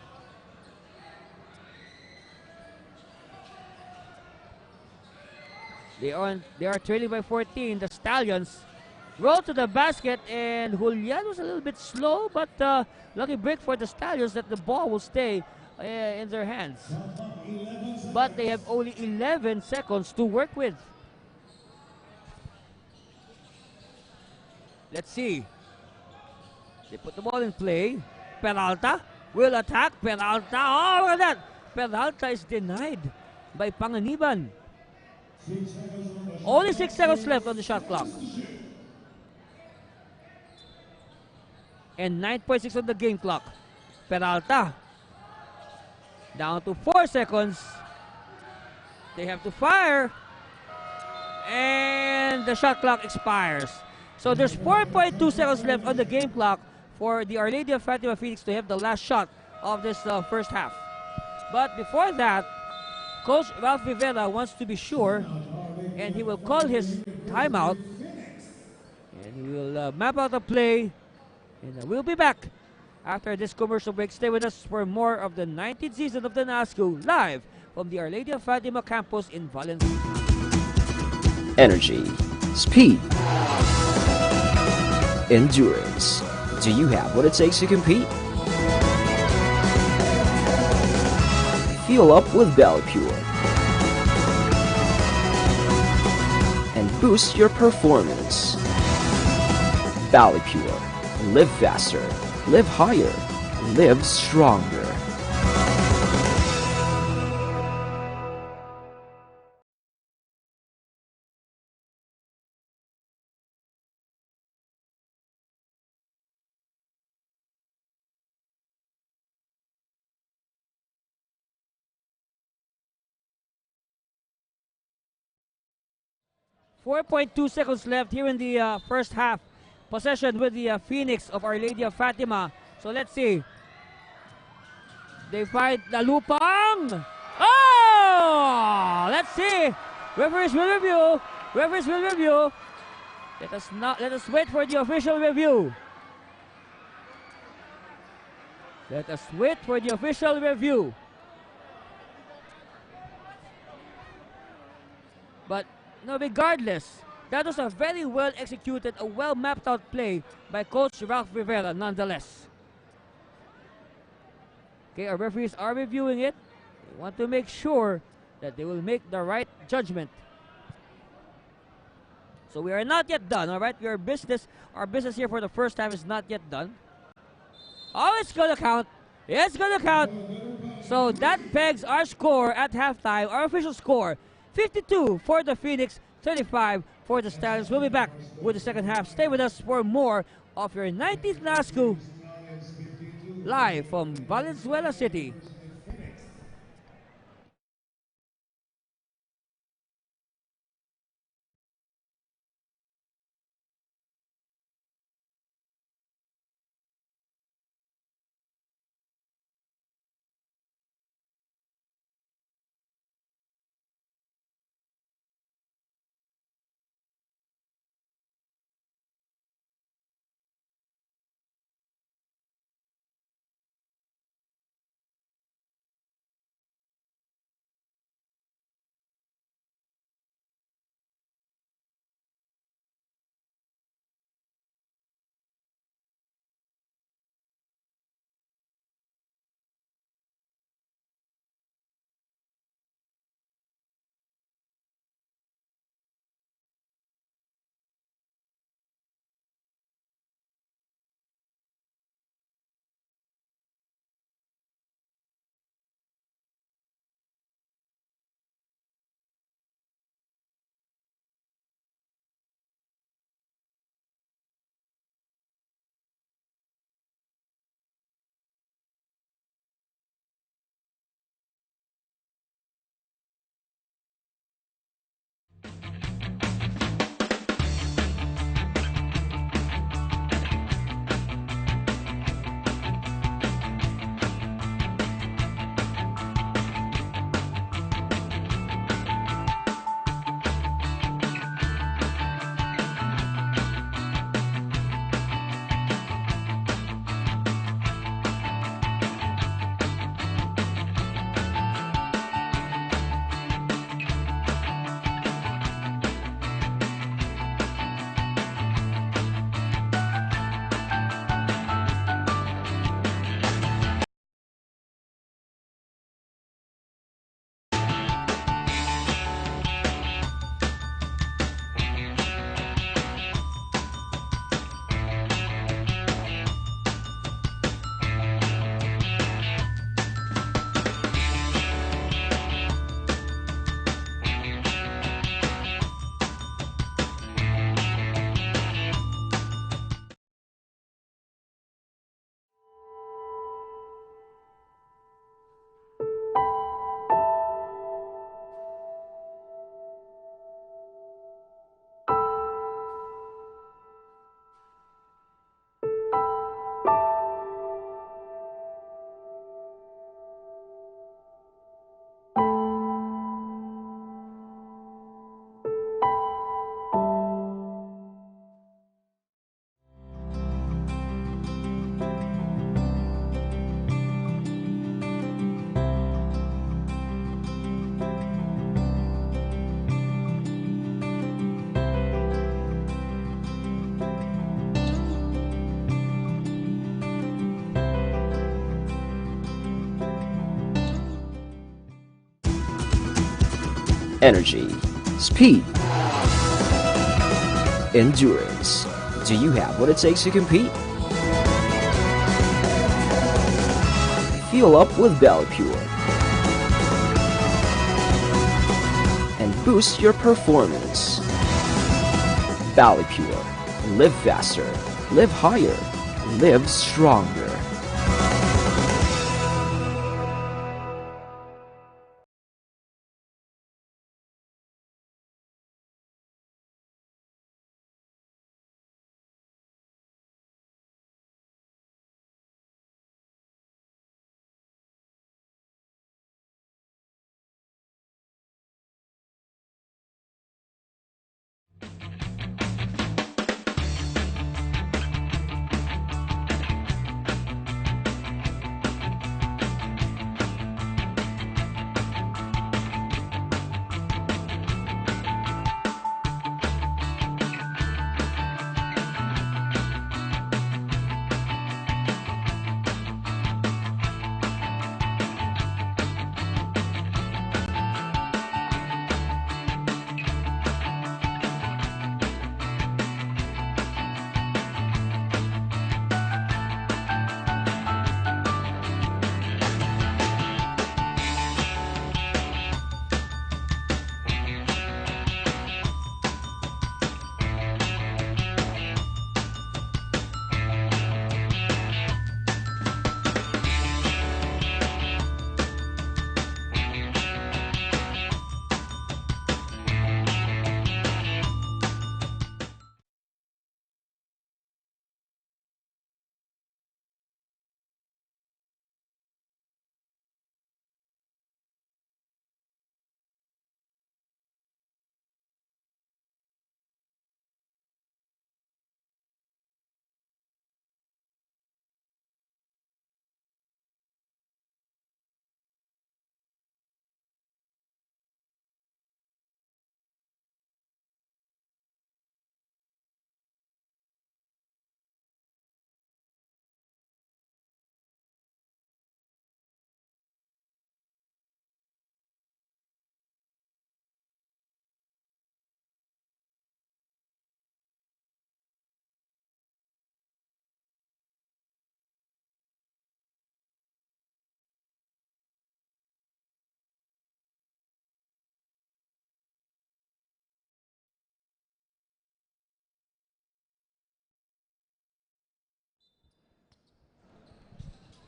They are trailing by 14. The Stallions roll to the basket, and Julian was a little bit slow, but lucky break for the Stallions that the ball will stay in their hands. But they have only 11 seconds to work with. Let's see. They put the ball in play. Peralta will attack. Peralta. Oh, look at that. Peralta is denied by Panganiban. Only 6 seconds left on the shot clock. And 9.6 on the game clock. Peralta. Down to 4 seconds. They have to fire. And the shot clock expires. So there's 4.2 seconds left on the game clock for the Our Lady of Fatima Phoenix to have the last shot of this first half. But before that, Coach Ralph Rivera wants to be sure, and he will call his timeout, and he will map out the play, and we'll be back after this commercial break. Stay with us for more of the 19th season of the NASCO live from the Our Lady of Fatima campus in Valenzuela. Energy, speed, endurance. Do you have what it takes to compete? Fuel up with ValuePure and boost your performance. ValuePure. Live faster, live higher, live stronger. .2 seconds left here in the first half. Possession with the Phoenix of Our Lady of Fatima. So let's see. They fight Lalupang. Oh! Let's see. Referees will review. Referees will review. Let us wait for the official review. Let us wait for the official review. But no, regardless, that was a very well executed, a well mapped out play by Coach Ralph Rivera nonetheless. Okay, our referees are reviewing it. They want to make sure that they will make the right judgment. So we are not yet done, all right? Our business here for the first half is not yet done. Oh, it's going to count. It's going to count. So that pegs our score at halftime, our official score. 52 for the Phoenix, 35 for the Stallions. We'll be back with the second half. Stay with us for more of your 19th NASCO live from Valenzuela City. Energy, speed, endurance. Do you have what it takes to compete? Fuel up with VALEPure and boost your performance. VALEPure. Live faster, live higher, live stronger.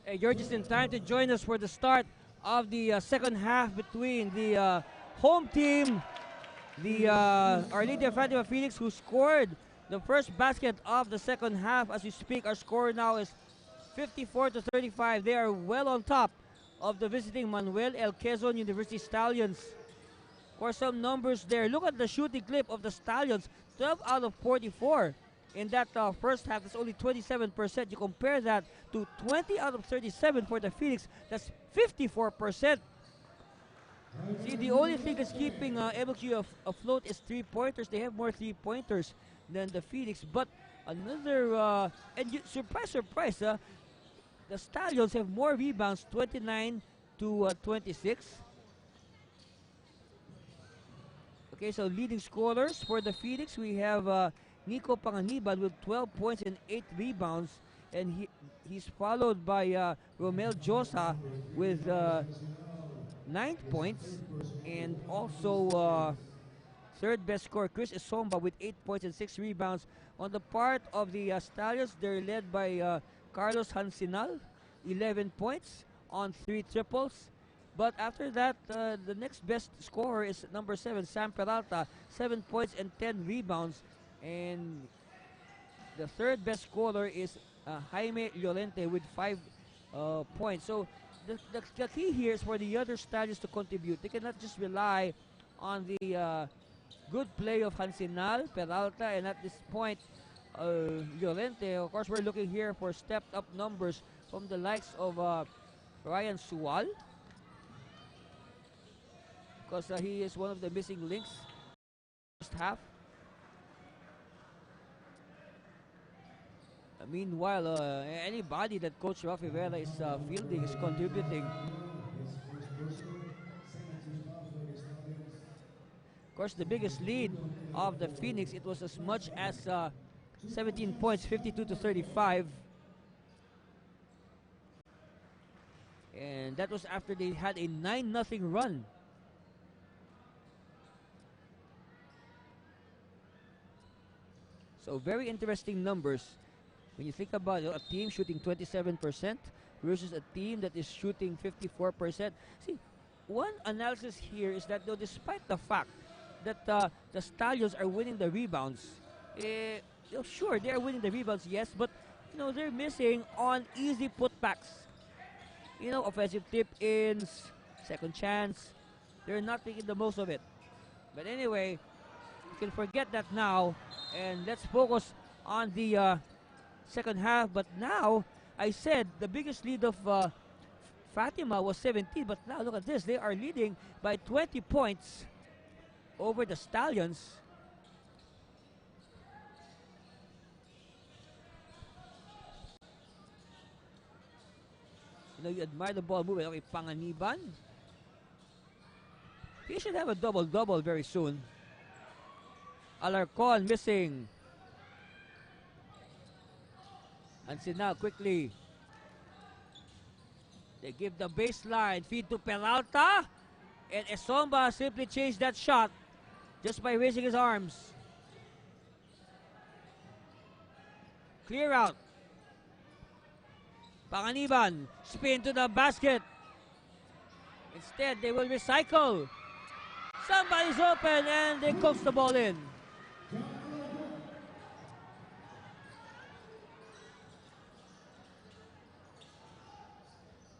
Hey, you're just in time to join us for the start of the second half between the home team, the Our Lady of Fatima Phoenix, who scored the first basket of the second half. As we speak, our score now is 54-35. They are well on top of the visiting Manuel L. Quezon University Stallions. For some numbers there, look at the shooting clip of the Stallions, 12 out of 44. In that first half, that's only 27%. You compare that to 20 out of 37 for the Phoenix, that's 54%. See, the only thing that's keeping MLQ afloat is three-pointers. They have more three-pointers than the Phoenix. But another, surprise, surprise, the Stallions have more rebounds, 29 to 26. Okay, so leading scorers for the Phoenix, we have Nico Panganiban with 12 points and 8 rebounds. And he's followed by Romel Josa with 9 points. And also third best scorer, Chris Isomba with 8 points and 6 rebounds. On the part of the Stallions, they're led by Carlos Hansinal, 11 points on 3 triples. But after that, the next best scorer is number 7, Sam Peralta, 7 points and 10 rebounds. And the third best scorer is Jaime Llorente with 5 points. So the key here is for the other Stallions to contribute. They cannot just rely on the good play of Hansinal, Peralta, and at this point, Llorente. Of course, we're looking here for stepped up numbers from the likes of Ryan Sual, because he is one of the missing links first half. Meanwhile, anybody that Coach Rafi Vera is fielding is contributing. course, the biggest lead of the Phoenix, it was as much as 17 points, 52-35. And that was after they had a 9-0 run. So very interesting numbers when you think about a team shooting 27% versus a team that is shooting 54%. See, one analysis here is that though despite the fact that the Stallions are winning the rebounds, sure, they are winning the rebounds, yes, but they're missing on easy putbacks. Offensive tip-ins, second chance. They're not making the most of it. But anyway, you can forget that now, and let's focus on the second half. But now, I said the biggest lead of Fatima was 17, but now look at this. They are leading by 20 points over the Stallions. You admire the ball movement. Okay, Panganiban. He should have a double-double very soon. Alarcon missing. And now quickly. They give the baseline. Feed to Peralta. And Esomba simply changed that shot just by raising his arms. Clear out. Panganiban, spin to the basket. Instead, they will recycle. Somebody's open and they coax the ball in.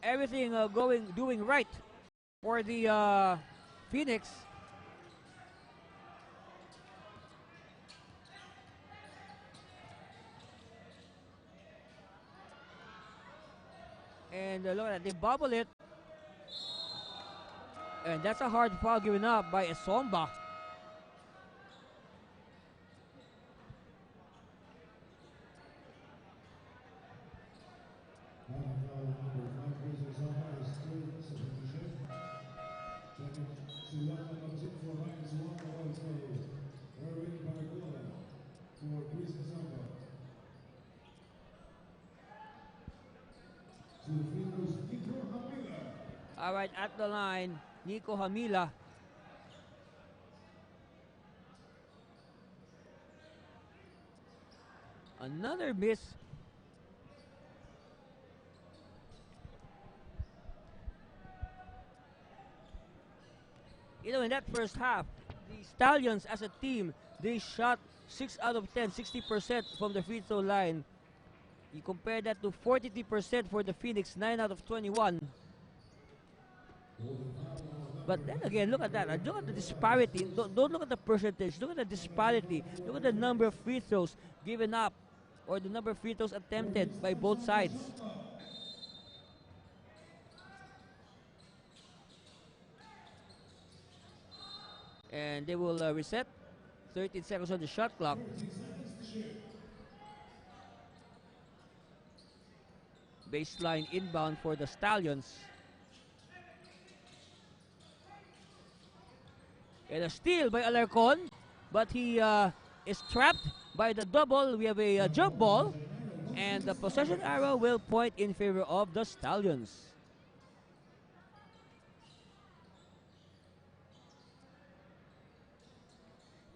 Everything doing right for the Phoenix. And look at that, they bobble it. And that's a hard foul given up by Esomba. All right, at the line, Nico Hamila. Another miss. In that first half, the Stallions as a team, they shot 6 out of 10, 60% from the free throw line. You compare that to 43% for the Phoenix, 9 out of 21. But then again, look at that. Look at the disparity. Don't look at the percentage. Look at the disparity. Look at the number of free throws given up or the number of free throws attempted by both sides. And they will reset. 13 seconds on the shot clock. Baseline inbound for the Stallions. And a steal by Alarcon, but he is trapped by the double. We have a jump ball, and the possession arrow will point in favor of the Stallions.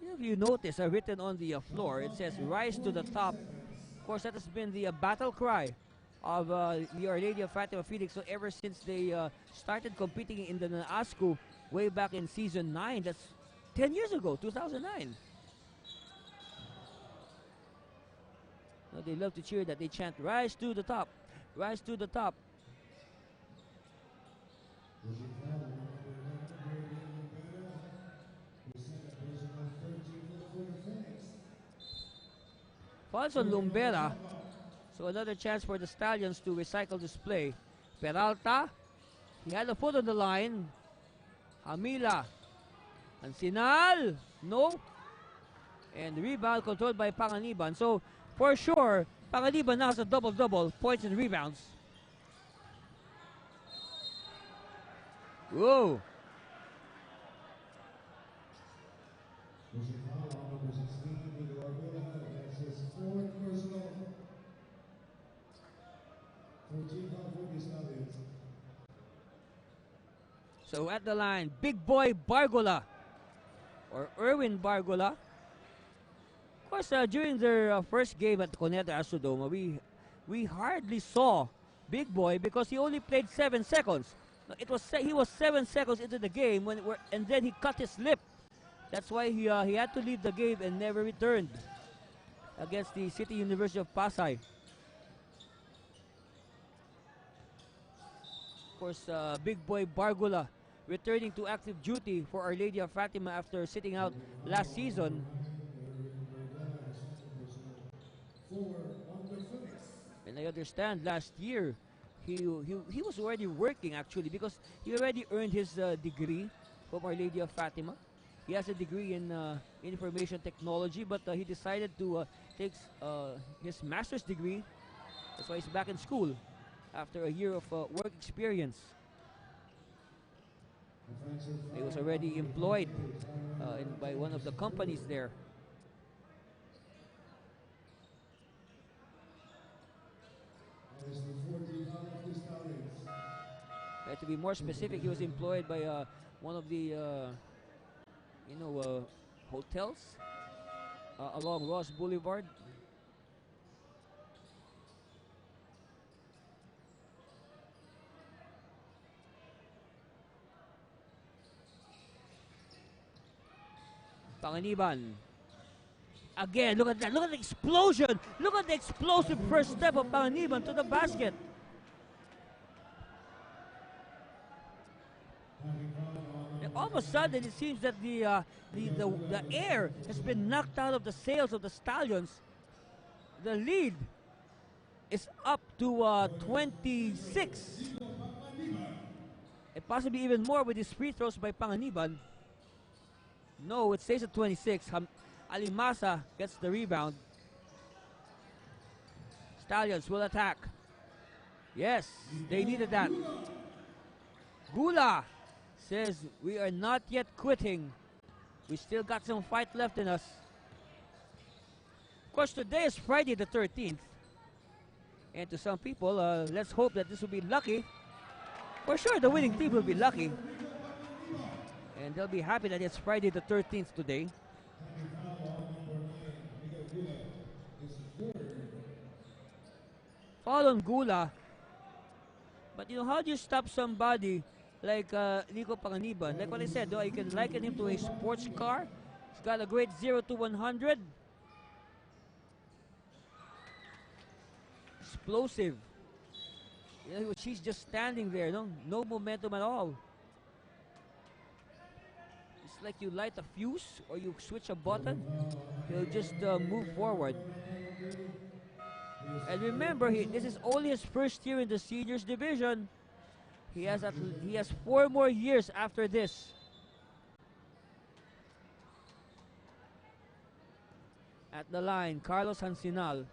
If you notice, written on the floor, it says "Rise to the top." Of course, that has been the battle cry of the Our Lady of Fatima Phoenix. So ever since they started competing in the NASCU way back in season 9, that's 10 years ago, 2009. Now they love to cheer that. They chant, "Rise to the top, rise to the top." Falls on Lumbera. So another chance for the Stallions to recycle this play. Peralta, he had a foot on the line. Hamila. Ansinal, no. And the rebound controlled by Panganiban. So, for sure, Panganiban now has a double-double, points and rebounds. Whoa. So at the line, Big Boy Bargola, or Erwin Bargola. Of course, during their first game at Coneta Astrodome, we hardly saw Big Boy because he only played 7 seconds. He was 7 seconds into the game and then he cut his lip. That's why he had to leave the game and never returned against the City University of Pasay. Of course, Big Boy Bargola returning to active duty for Our Lady of Fatima after sitting out last season. And I understand last year he was already working actually because he already earned his degree from Our Lady of Fatima. He has a degree in information technology, but he decided to take his master's degree. That's why he's back in school after a year of work experience. He was already employed by one of the companies there. To be more specific, he was employed by one of the hotels along Ross Boulevard. Panganiban. Again, look at that. Look at the explosion. Look at the explosive first step of Panganiban to the basket. And all of a sudden, it seems that the air has been knocked out of the sails of the Stallions. The lead is up to 26. And possibly even more with these free throws by Panganiban. No, it stays at 26. Alimasa gets the rebound. Stallions will attack. Yes, they needed that. Gula says, we are not yet quitting. We still got some fight left in us. Of course, today is Friday the 13th. And to some people, let's hope that this will be lucky. For sure, the winning team will be lucky. And they'll be happy that it's Friday the 13th today. Foul on Gula. But how do you stop somebody like Nico Panganiban? Like what I said, you can liken him to a sports car. He's got a great 0 to 100. Explosive. She's just standing there, no momentum at all. It's like you light a fuse or you switch a button. He'll just move forward. And remember, this is only his first year in the seniors division. He has 4 more years after this. At the line, Carlos Hansinal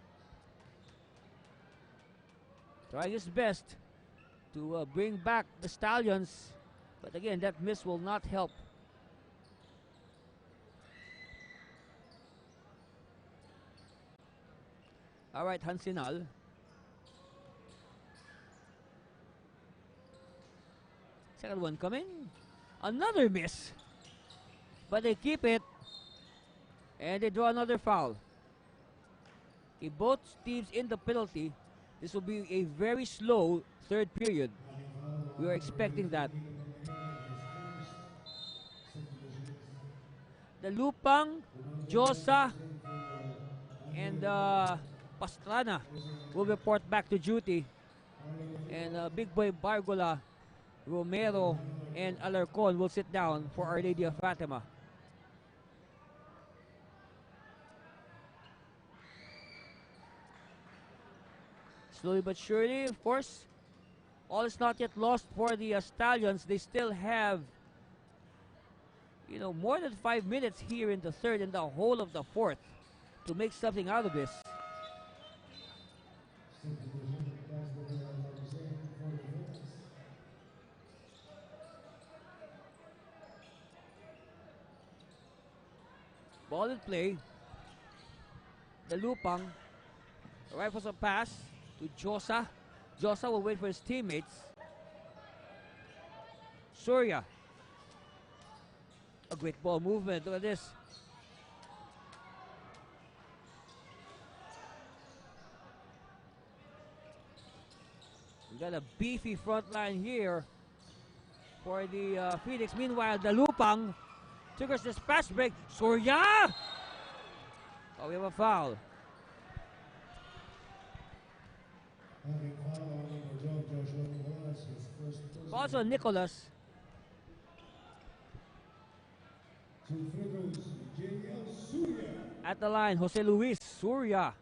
trying his best to bring back the Stallions, but again, that miss will not help. All right, Hansinal. Second one coming. Another miss. But they keep it. And they draw another foul. If both teams in the penalty, this will be a very slow third period. We are expecting that. The Lupang, Josa, and Pastrana will report back to duty. And Big Boy Bargola, Romero, and Alarcon will sit down for Our Lady of Fatima. Slowly but surely, of course, all is not yet lost for the Stallions. They still have, more than 5 minutes here in the third and the whole of the fourth to make something out of this. Ball in play. The Lupang. Rifles a pass to Josa. Josa will wait for his teammates. Surya. A great ball movement. Look at this. We got a beefy front line here for the Phoenix. Meanwhile, the Lupang triggers this fast break. Surya! Oh, we have a foul. Falls on Nicholas. At the line, Jose Luis Surya.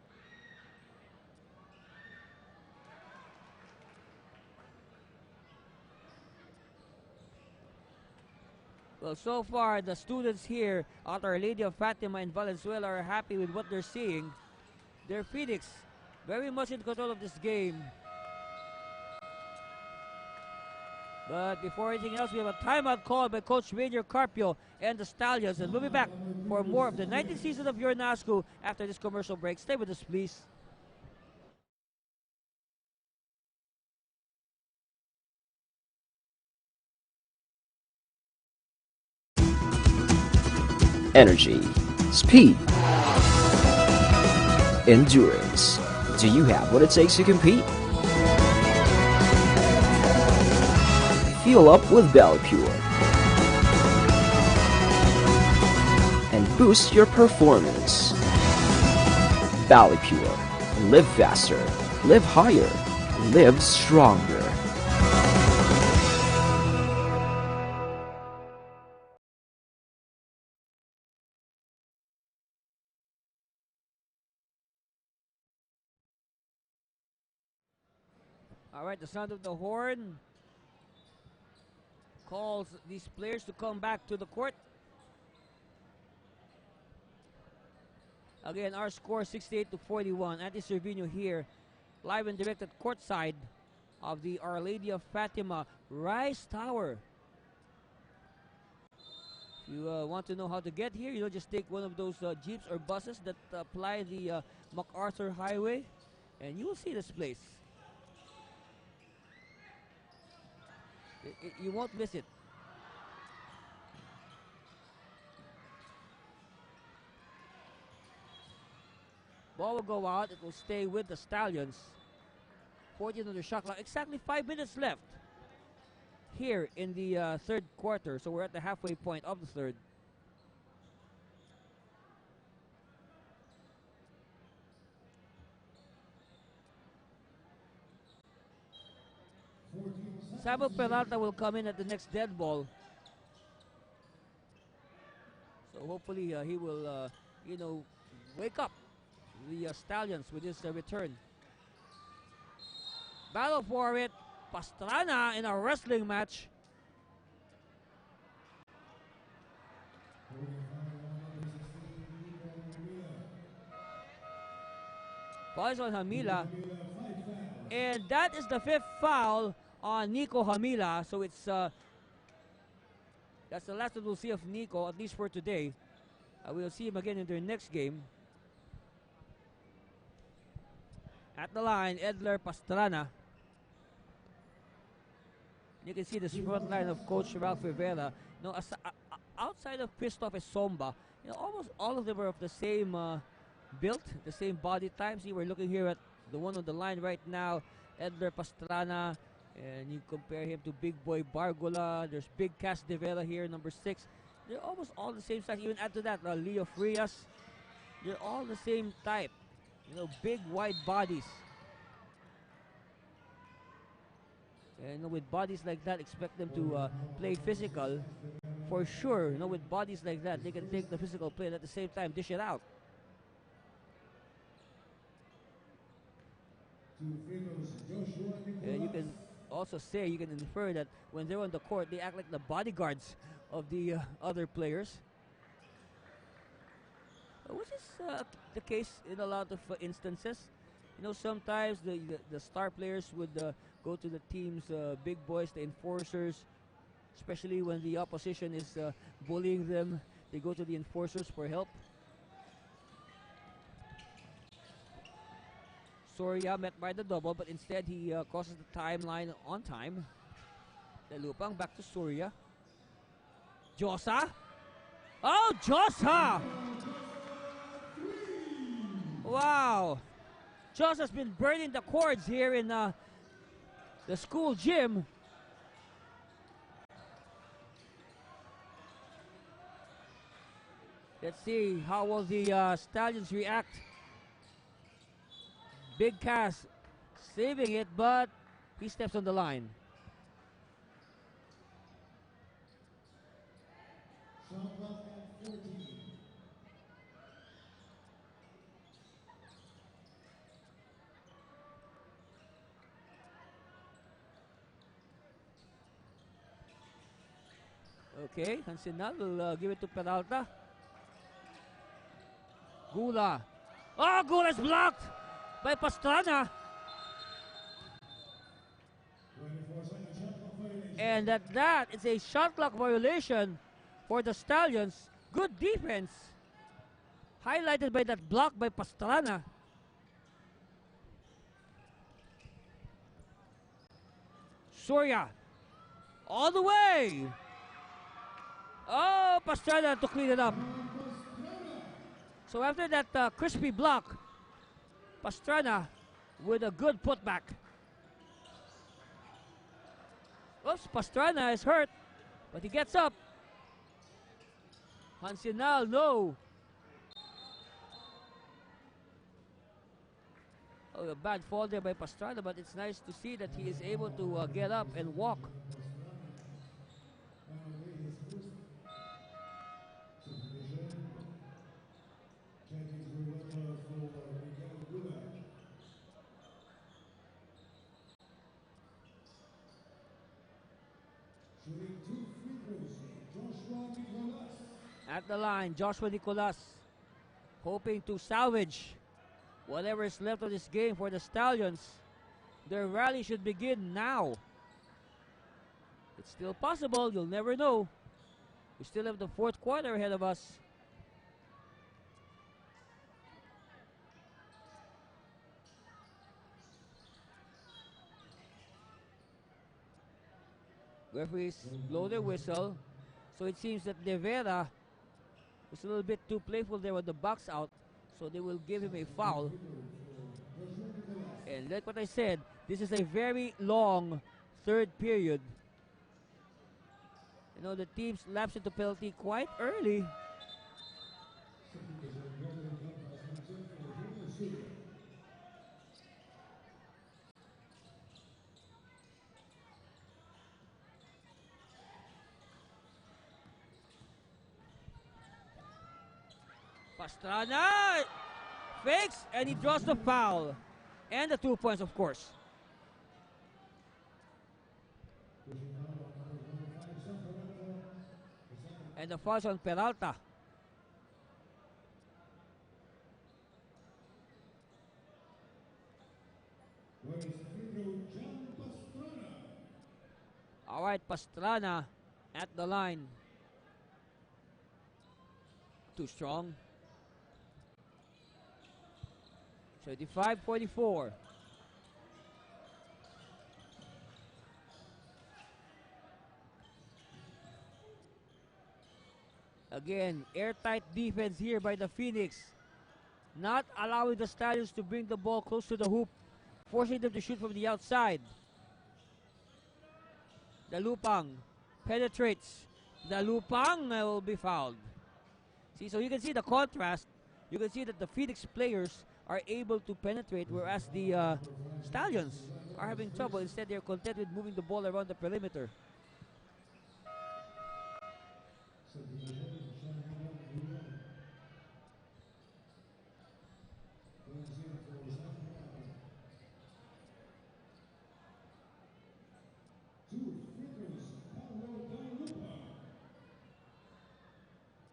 Well, so far, the students here at Our Lady of Fatima in Valenzuela are happy with what they're seeing. Their Phoenix very much in control of this game. But before anything else, we have a timeout call by Coach Rainier Carpio and the Stallions. And we'll be back for more of the 19th season of Your NASCU after this commercial break. Stay with us, please. Energy, speed, endurance. Do you have what it takes to compete? Fuel up with ValuePure and boost your performance. ValuePure. Live faster, live higher, live stronger. All right, the sound of the horn calls these players to come back to the court. Again, our score 68-41. Andy Cervino here, live and direct at courtside of the Our Lady of Fatima Rice Tower. If you want to know how to get here, just take one of those jeeps or buses that ply the MacArthur Highway, and you will see this place. You won't miss it. Ball will go out. It will stay with the Stallions. 14 on the shot clock. Exactly 5 minutes left here in the third quarter. So we're at the halfway point of the third. Sabo Peralta will come in at the next dead ball. So hopefully he will, wake up the Stallions with his return. Battle for it. Pastrana in a wrestling match. Falls on Hamila. And that is the fifth foul on Nico Hamila. So it's that's the last that we'll see of Nico, at least for today. We'll see him again in their next game. At the line, Edler Pastrana. You can see the front line of Coach Ralph Rivera. Outside of Christoph Esomba, almost all of them are of the same build, the same body type. See, we're looking here at the one on the line right now, Edler Pastrana, and you compare him to Big Boy Bargola. There's Big Cass De Vera here, number 6. They're almost all the same size. Even add to that, Leo Frias. They're all the same type. Big wide bodies. And with bodies like that, expect them to play physical. For sure, with bodies like that, they can take the physical play and at the same time dish it out. And you can also say, you can infer that when they're on the court, they act like the bodyguards of the other players. Which is the case in a lot of instances. Sometimes the star players would go to the team's big boys, the enforcers, especially when the opposition is bullying them. They go to the enforcers for help. Soria met by the double, but instead he crosses the timeline on time. Dalupang back to Soria. Josa. Oh, Josa! Wow. Josa's been burning the cords here in the school gym. Let's see how will the Stallions react. Big Cass saving it, but he steps on the line. Okay, Hansinal will give it to Peralta. Gula. Oh, Gula's blocked by Pastrana. And at that, it's a shot clock violation for the Stallions. Good defense. Highlighted by that block by Pastrana. Soria. All the way. Oh, Pastrana to clean it up. So after that crispy block, Pastrana with a good putback. Oops, Pastrana is hurt, but he gets up. Hansinal, no. Oh, a bad fall there by Pastrana, but it's nice to see that he is able to get up and walk. At the line, Joshua Nicolas hoping to salvage whatever is left of this game for the Stallions. Their rally should begin now. It's still possible, you'll never know. We still have the fourth quarter ahead of us. Referees blow their whistle. So it seems that De Vera was a little bit too playful there with the box out. So they will give him a foul. And like what I said, this is a very long third period. You know, the teams lapse into penalty quite early. Pastrana fakes and he draws the foul. And the 2 points, of course. And the foul's on Peralta. All right, Pastrana at the line. Too strong. 35-44. Again, airtight defense here by the Phoenix. Not allowing the Stallions to bring the ball close to the hoop, forcing them to shoot from the outside. Dalupang penetrates. Dalupang will be fouled. See, so you can see the contrast. You can see that the Phoenix players are able to penetrate, whereas the Stallions are having trouble. Instead, they're content with moving the ball around the perimeter.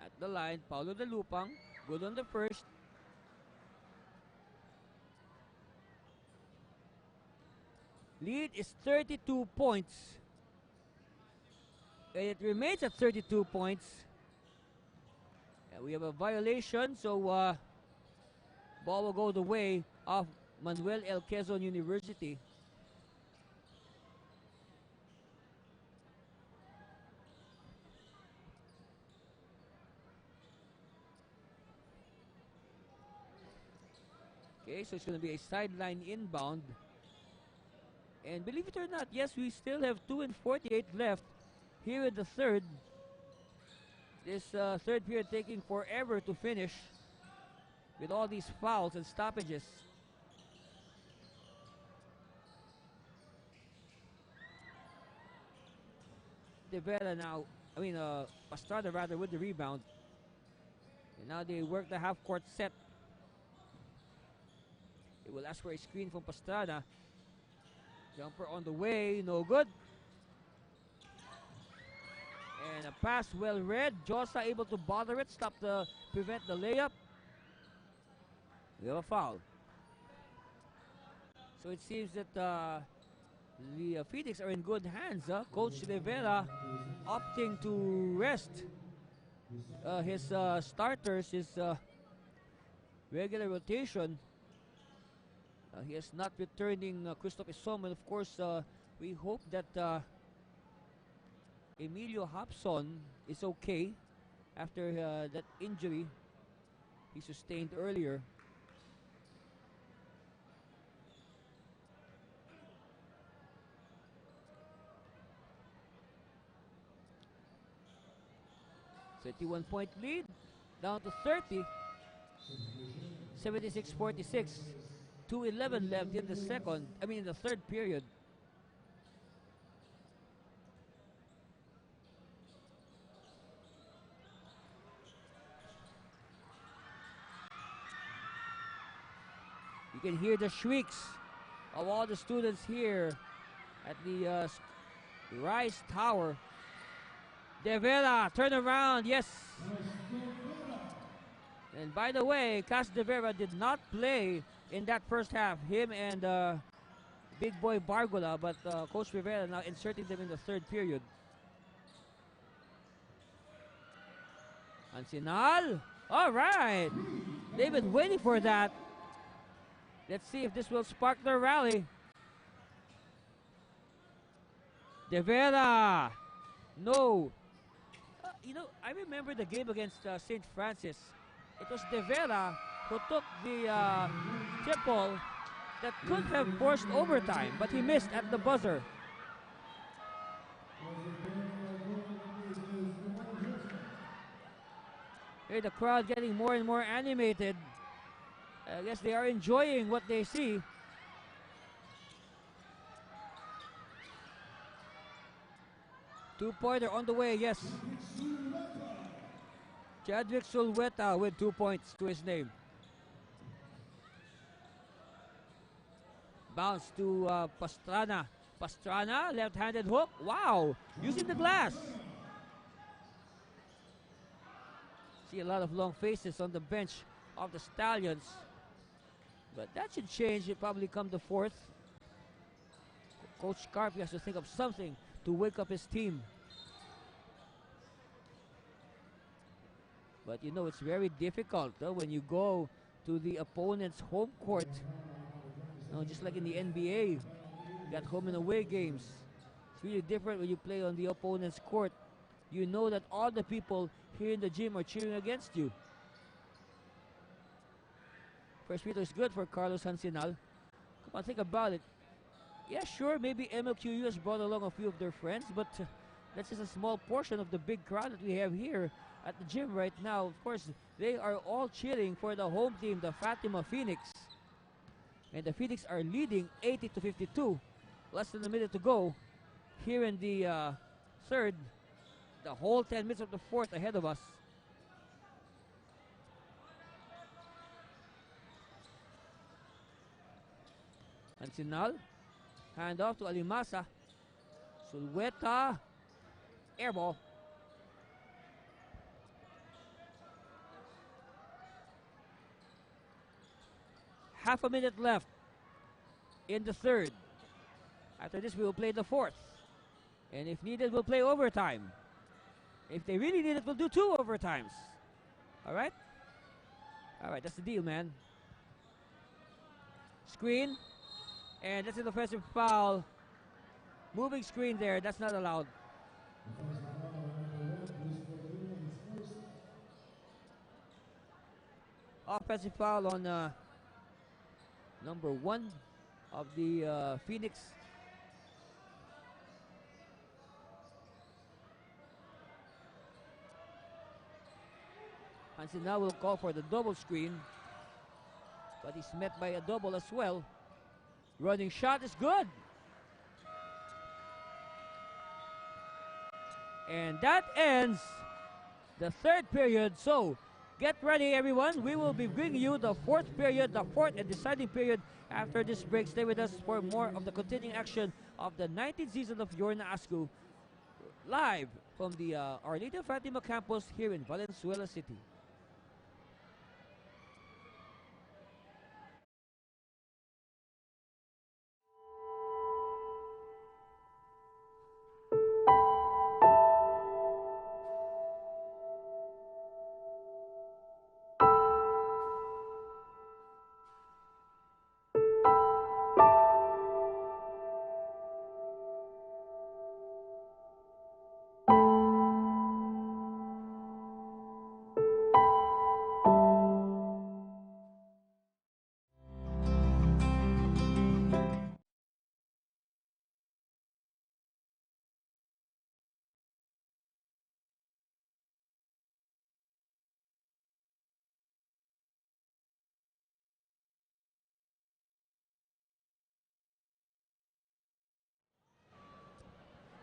At the line, Paulo Dalupang, good on the first. Lead is 32 points. And it remains at 32 points. And we have a violation, so ball will go the way of Manuel L. Quezon University. Okay, so it's going to be a sideline inbound. And believe it or not, yes, we still have 2:48 left here in the third. This third period taking forever to finish with all these fouls and stoppages. De Vera now, Pastrana rather, with the rebound. And now they work the half-court set. They will ask for a screen from Pastrana. Jumper on the way, no good. And a pass well read. Josa able to bother it, prevent the layup. We have a foul. So it seems that the Phoenix are in good hands. Coach Rivera opting to rest his starters, his regular rotation. He is not returning Christoph Isom, and of course we hope that Emilio Hobson is okay after that injury he sustained earlier. So 31-point lead, down to 30. 76-46. 2:11 left in the third period. You can hear the shrieks of all the students here at the Rice Tower. De Vera, turn around, yes. And by the way, Cas De Vera did not play in that first half. Him and Big Boy Bargola, but Coach Rivera now inserting them in the third period. Ancinal, all right. They've been waiting for that. Let's see if this will spark their rally. De Vera, no. I remember the game against St. Francis. It was De Vera who took the triple that could have forced overtime, but he missed at the buzzer. Here the crowd getting more and more animated. I guess they are enjoying what they see. Two-pointer on the way, yes. Chadwick Sulweta with 2 points to his name. Bounce to Pastrana. Pastrana, left-handed hook. Wow, using the glass. See a lot of long faces on the bench of the Stallions. But that should change. It probably come the fourth. Coach Carpy has to think of something to wake up his team. But it's very difficult when you go to the opponent's home court. Just like in the NBA, you got home and away games. It's really different when you play on the opponent's court. You know that all the people here in the gym are cheering against you. First free throw is good for Carlos Hansinal. Come on, think about it. Yeah, sure, maybe MLQU has brought along a few of their friends, but that's just a small portion of the big crowd that we have here at the gym right now. Of course, they are all cheering for the home team, the Fatima Phoenix. And the Phoenix are leading 80-52. Less than a minute to go here in the third. The whole 10 minutes of the fourth ahead of us. Ancinal, hand off to Alimasa. Sulweta, air ball. Half a minute left in the third. After this, we will play the fourth. And if needed, we'll play overtime. If they really need it, we'll do 2 overtimes. All right? All right, that's the deal, man. screen. And that's an offensive foul. Moving screen there, that's not allowed. Offensive foul on number 1 of the Phoenix. Hansen now will call for the double screen, but he's met by a double as well. Running shot is good. And that ends the third period. So get ready, everyone. We will be bringing you the fourth period, the fourth and deciding period after this break. Stay with us for more of the continuing action of the 19th season of Your Asku, live from the Our Lady of Fatima campus here in Valenzuela City.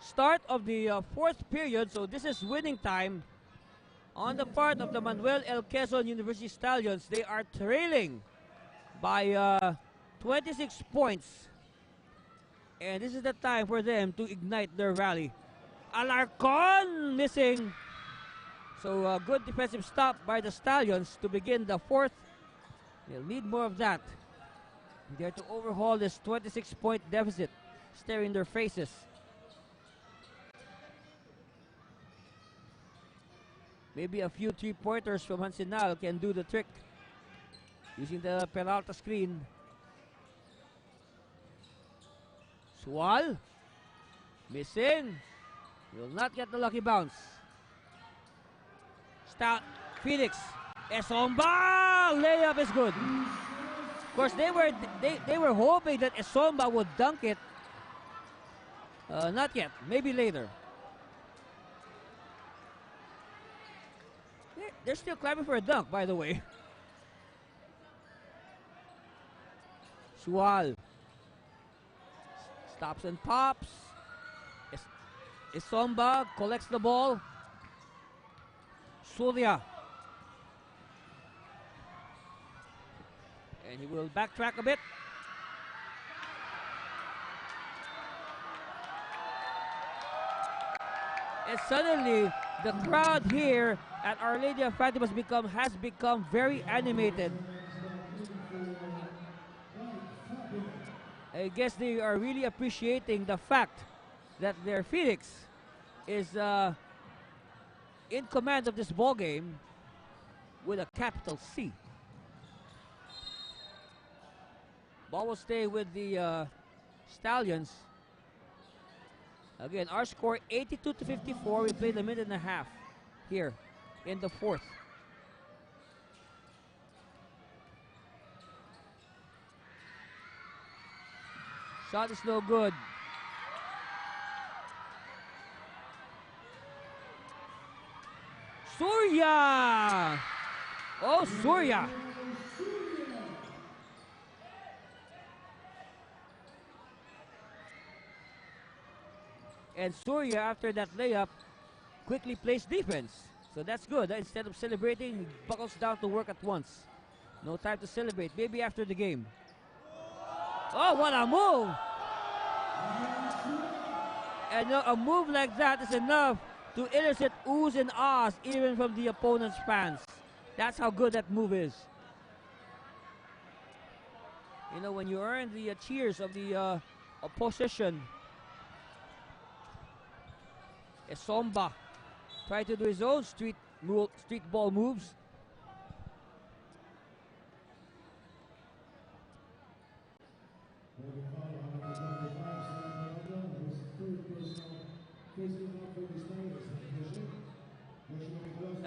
Start of the fourth period, so this is winning time on the part of the Manuel L. Quezon University Stallions. They are trailing by 26 points, and this is the time for them to ignite their rally. Alarcon missing, so a good defensive stop by the Stallions to begin the fourth. They'll need more of that. They're to overhaul this 26-point deficit staring their faces. Maybe a few three-pointers from Hansinal can do the trick using the Peralta screen. Sual missing, will not get the lucky bounce. Stout Phoenix, Esomba layup is good. Of course, they were hoping that Esomba would dunk it. Not yet, maybe later. They're still clapping for a dunk, by the way. Sual stops and pops. Esomba collects the ball. Surya. And he will backtrack a bit. And suddenly, the crowd here at Our Lady of Fatima has become very animated. I guess they are really appreciating the fact that their Phoenix is in command of this ball game with a capital C. Ball will stay with the Stallions. Again, our score 82-54. We played a minute and a half here in the fourth. Shot is no good. Surya! Oh, Surya! And Surya, after that layup, quickly plays defense. So that's good. Instead of celebrating, he buckles down to work at once. No time to celebrate. Maybe after the game. Oh, what a move! And a move like that is enough to elicit oohs and ahs even from the opponent's fans. That's how good that move is. You know, when you earn the cheers of the opposition. Esomba try to do his own street ball moves.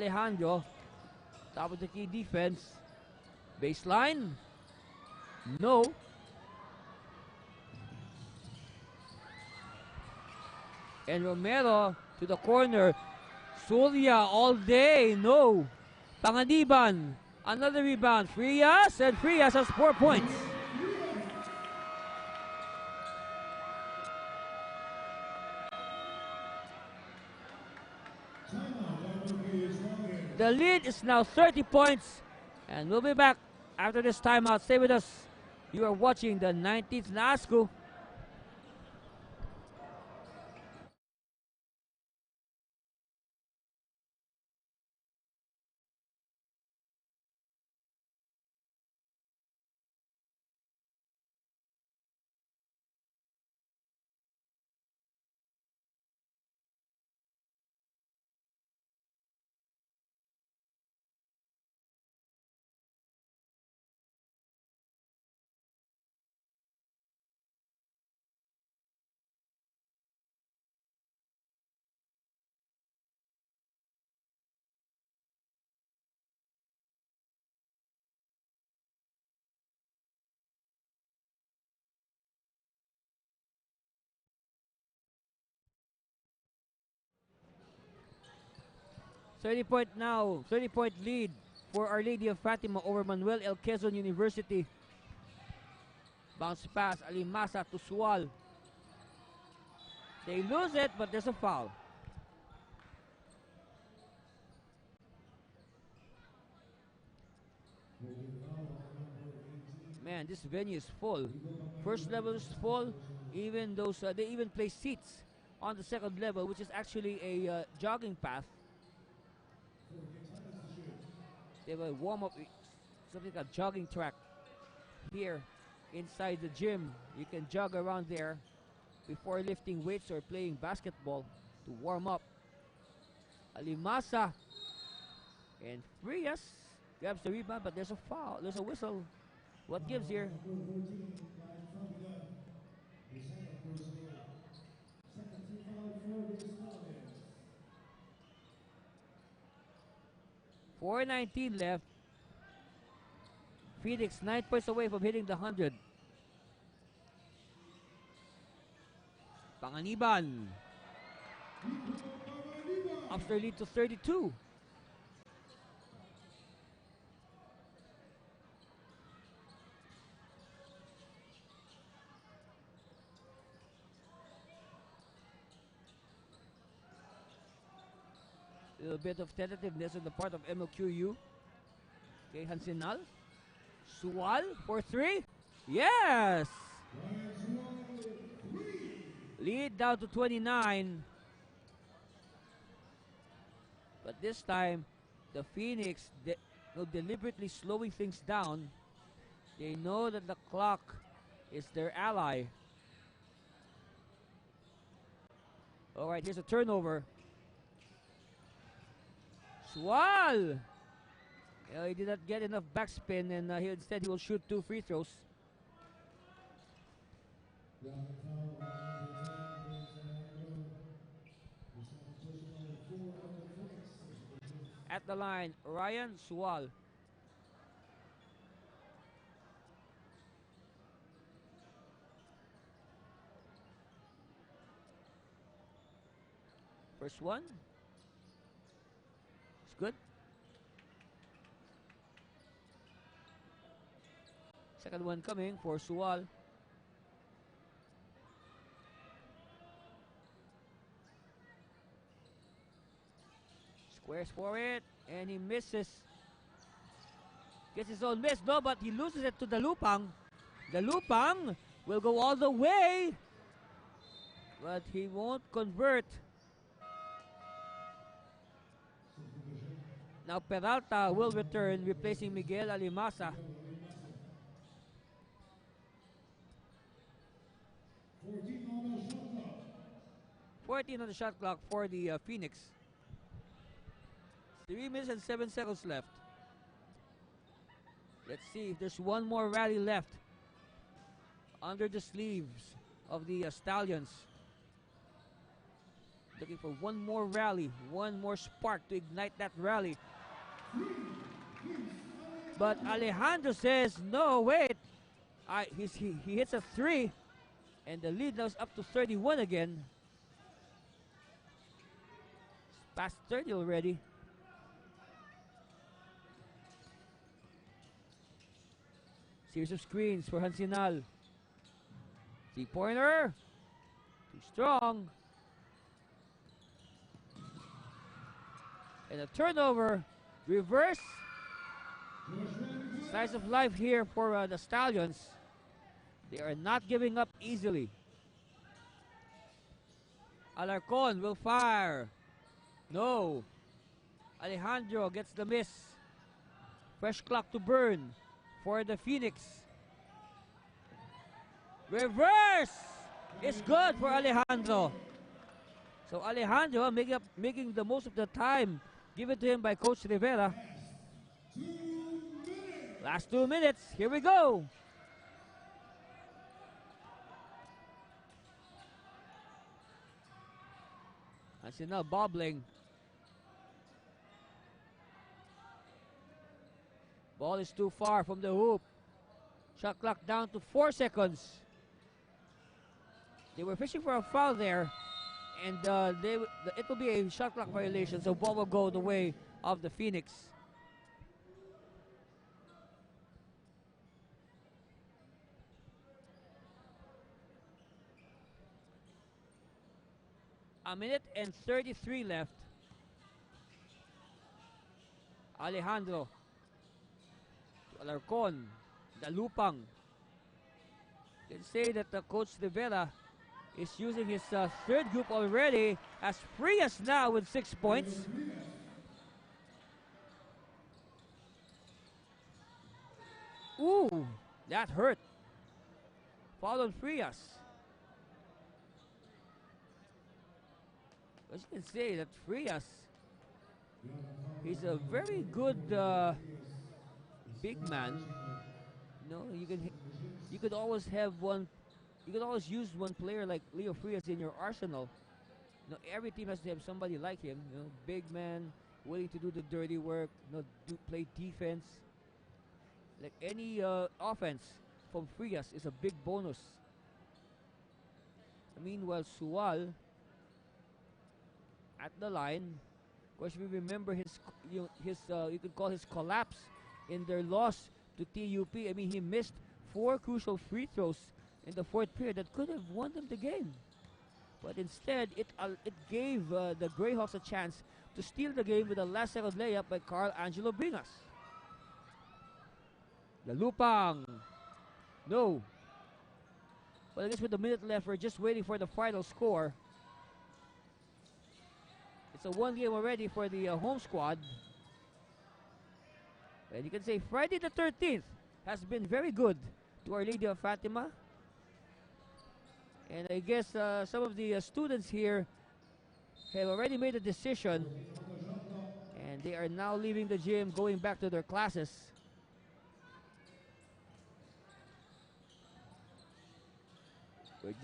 Alejandro. Top of the key defense. Baseline. No. And Romero to the corner. Solia all day. No. Panganiban. Another rebound. Frias. And Frias has 4 points. The lead is now 30 points. And we'll be back after this timeout. Stay with us. You are watching the 19th NASCO. Now, 30-point lead for Our Lady of Fatima over Manuel El Quezon University. Bounce pass, Alimasa to Sual. They lose it, but there's a foul. Man, this venue is full. First level is full. Even those they even place seats on the second level, which is actually a jogging path. They have a warm-up, something like a jogging track here inside the gym. You can jog around there before lifting weights or playing basketball to warm up. Alimasa and Frias grabs the rebound, but there's a foul. There's a whistle. What gives here? .419 left. Phoenix 9 points away from hitting the 100. Panganiban ups their lead to 32. A little bit of tentativeness on the part of MLQU. Okay, Hansinal. Sual for 3. Yes! Lead down to 29. But this time, the Phoenix deliberately slowing things down. They know that the clock is their ally. Alright, here's a turnover. Sual! He did not get enough backspin, and instead he will shoot 2 free throws. At the line, Ryan Sual. First one. It's good. Second one coming for Sual. Squares for it, and he misses. Gets his own miss, no, but he loses it to the Lupang. The Lupang will go all the way, but he won't convert. Now Peralta will return, replacing Miguel Alimasa. 14 on the shot clock for the Phoenix. 3 minutes and 7 seconds left. Let's see if there's one more rally left under the sleeves of the Stallions. looking for one more rally, one more spark to ignite that rally. But Alejandro says, no, wait. He hits a 3, and the lead now is up to 31 again. It's past 30 already. Series of screens for Hansinal. 3-pointer. Too strong. And a turnover. Reverse. Slice of life here for the Stallions. They are not giving up easily. Alarcon will fire. No. Alejandro gets the miss. Fresh clock to burn for the Phoenix. Reverse! It's good for Alejandro. So Alejandro making the most of the time given to him by Coach Rivera. Last 2 minutes. Here we go. Hansinal bobbling. Ball is too far from the hoop. Shot clock down to 4 seconds. They were fishing for a foul there, and it will be a shot clock violation, so ball will go the way of the Phoenix. A minute and 33 left. Alejandro. Alarcon. Dalupang. You can say that the Coach Rivera is using his third group already, as Frias now with 6 points. Ooh, that hurt. Foul on Frias. As you can say that Frias, he's a very good big man. You know, you could always have one. You could always use one player like Leo Frias in your arsenal. You know, every team has to have somebody like him. You know, big man, willing to do the dirty work. You know, play defense. Like any offense from Frias is a big bonus. Meanwhile, Sual at the line. Of course, we remember his you could call his collapse in their loss to TUP. I mean, he missed 4 crucial free throws in the 4th period that could have won them the game. But instead, it gave the Greyhawks a chance to steal the game with a last-second layup by Carl Angelo Bringas. The Lupang. No. Well, I guess with a minute left, we're just waiting for the final score. It's a 1 game already for the home squad. And you can say Friday the 13th has been very good to Our Lady of Fatima. And I guess some of the students here have already made a decision. And they are now leaving the gym, going back to their classes.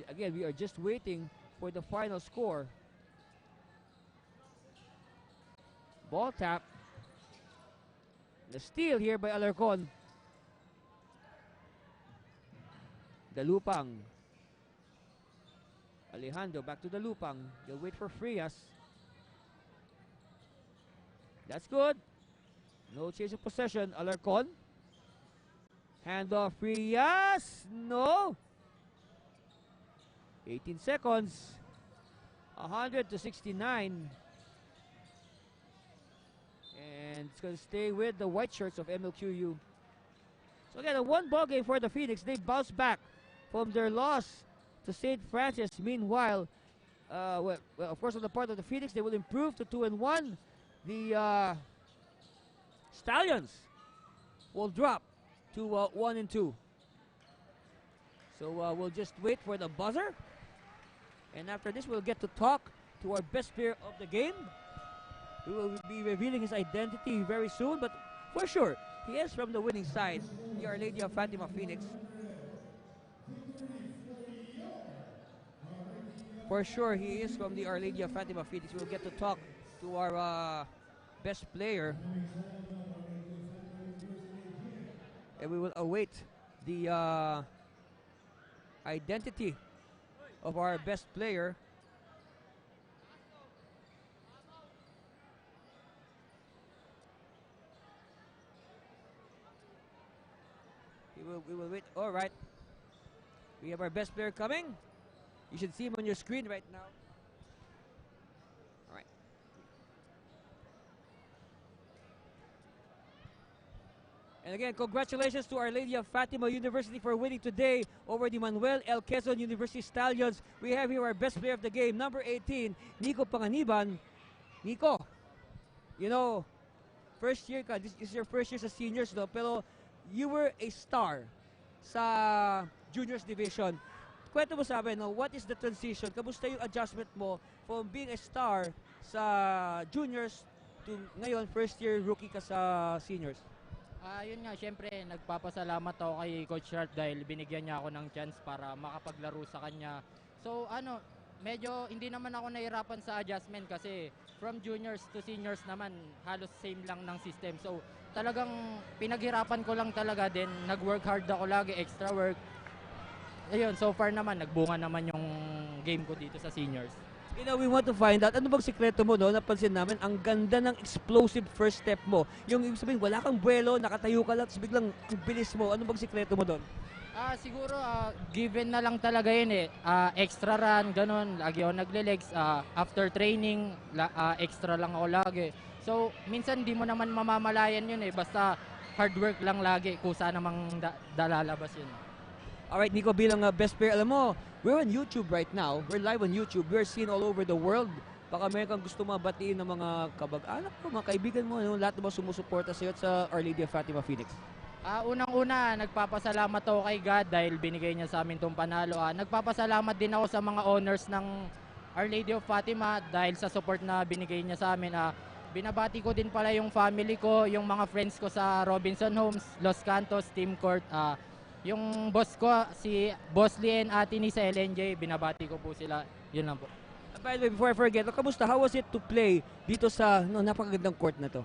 Again, we are just waiting for the final score. Ball tap. The steal here by Alarcon. The Lupang. Alejandro back to the Lupang. They'll wait for Frias. That's good. No change of possession. Alarcon. Hand off Frias. No. 18 seconds. 100 to 69. And it's going to stay with the white shirts of MLQU. So again, a 1 ball game for the Phoenix. They bounce back from their loss to St. Francis. Meanwhile, well, of course, on the part of the Phoenix, they will improve to 2-1. The Stallions will drop to 1-2. So we'll just wait for the buzzer. And after this, we'll get to talk to our best player of the game. We will be revealing his identity very soon, but for sure, he is from the winning side, the Our Lady of Fatima Phoenix. For sure, he is from the Our Lady of Fatima Phoenix. We'll get to talk to our best player. And we will await the identity of our best player. We will wait. All right. We have our best player coming. You should see him on your screen right now. All right. And again, congratulations to Our Lady of Fatima University for winning today over the Manuel L. Quezon University Stallions. We have here our best player of the game, number 18, Nico Panganiban. Nico, you know, first year ka, this is your first year sa seniors, no? Pero you were a star sa juniors division. Kwento mo sa amin, no, what is the transition? Kamusta yung adjustment mo from being a star sa juniors to ngayon, first year rookie ka sa seniors? Yun nga, syempre, nagpapasalamat ako kay Coach Sharp dahil binigyan niya ako ng chance para makapaglaro sa kanya. So, medyo hindi naman ako nahirapan sa adjustment kasi from juniors to seniors naman, halos same lang ng system. So, talagang pinaghirapan ko lang talaga din. Nag-work hard ako lagi, extra work. Ayun, so far naman, nagbunga naman yung game ko dito sa seniors. You know, we want to find out, ano bang sikreto mo, no? Napansin namin, ang ganda ng explosive first step mo. Yung ibig sabihin, wala kang buwelo, nakatayo ka lang, biglang ang bilis mo. Ano bang sikreto mo doon? Siguro, given na lang talaga yun eh. Extra run, ganun. Lagi ako nagle-legs. After training, extra lang ako lagi. So, minsan di mo naman mamamalayan yun eh. Basta hard work lang lagi kung saan namang lalabas yun. Alright, Nico, bilang best player, alam mo, we're on YouTube right now. We're live on YouTube. We're seen all over the world. Baka may kang gusto mabatiin ng mga kabag-anak mo, mga kaibigan mo, lahat na ba sumusuporta sa'yo at sa Our Lady of Fatima Phoenix? Unang-una, nagpapasalamat ako kay God dahil binigay niya sa amin itong panalo. Nagpapasalamat din ako sa mga owners ng Our Lady of Fatima dahil sa support na binigay niya sa amin. Binabati ko din pala yung family ko, yung mga friends ko sa Robinson Homes, Los Cantos, Team Court. Yung boss ko, si Boss Lee and Ate ni sa LNJ, binabati ko po sila. Yun lang po. By the way, before I forget, kamusta? How was it to play dito sa napakagandang court na to?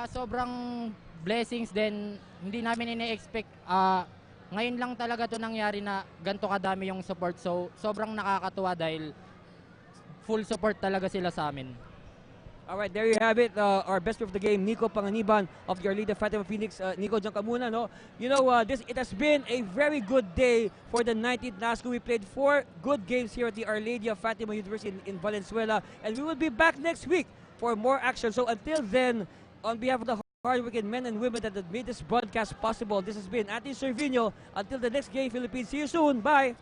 Sobrang blessings din. Hindi namin ine-expect. Ngayon lang talaga to nangyari na ganito kadami yung support. So, sobrang nakakatuwa dahil full support talaga sila sa amin. Alright, there you have it. Our best player of the game, Nico Panganiban of the Our Lady of Fatima Phoenix. Nico, dyan ka muna, no? You know, it has been a very good day for the 19th NASCO. We played 4 good games here at the Our Lady of Fatima University in Valenzuela. And we will be back next week for more action. So until then, on behalf of the hardworking men and women that have made this broadcast possible, this has been Ate Servino. Until the next game, Philippines. See you soon. Bye!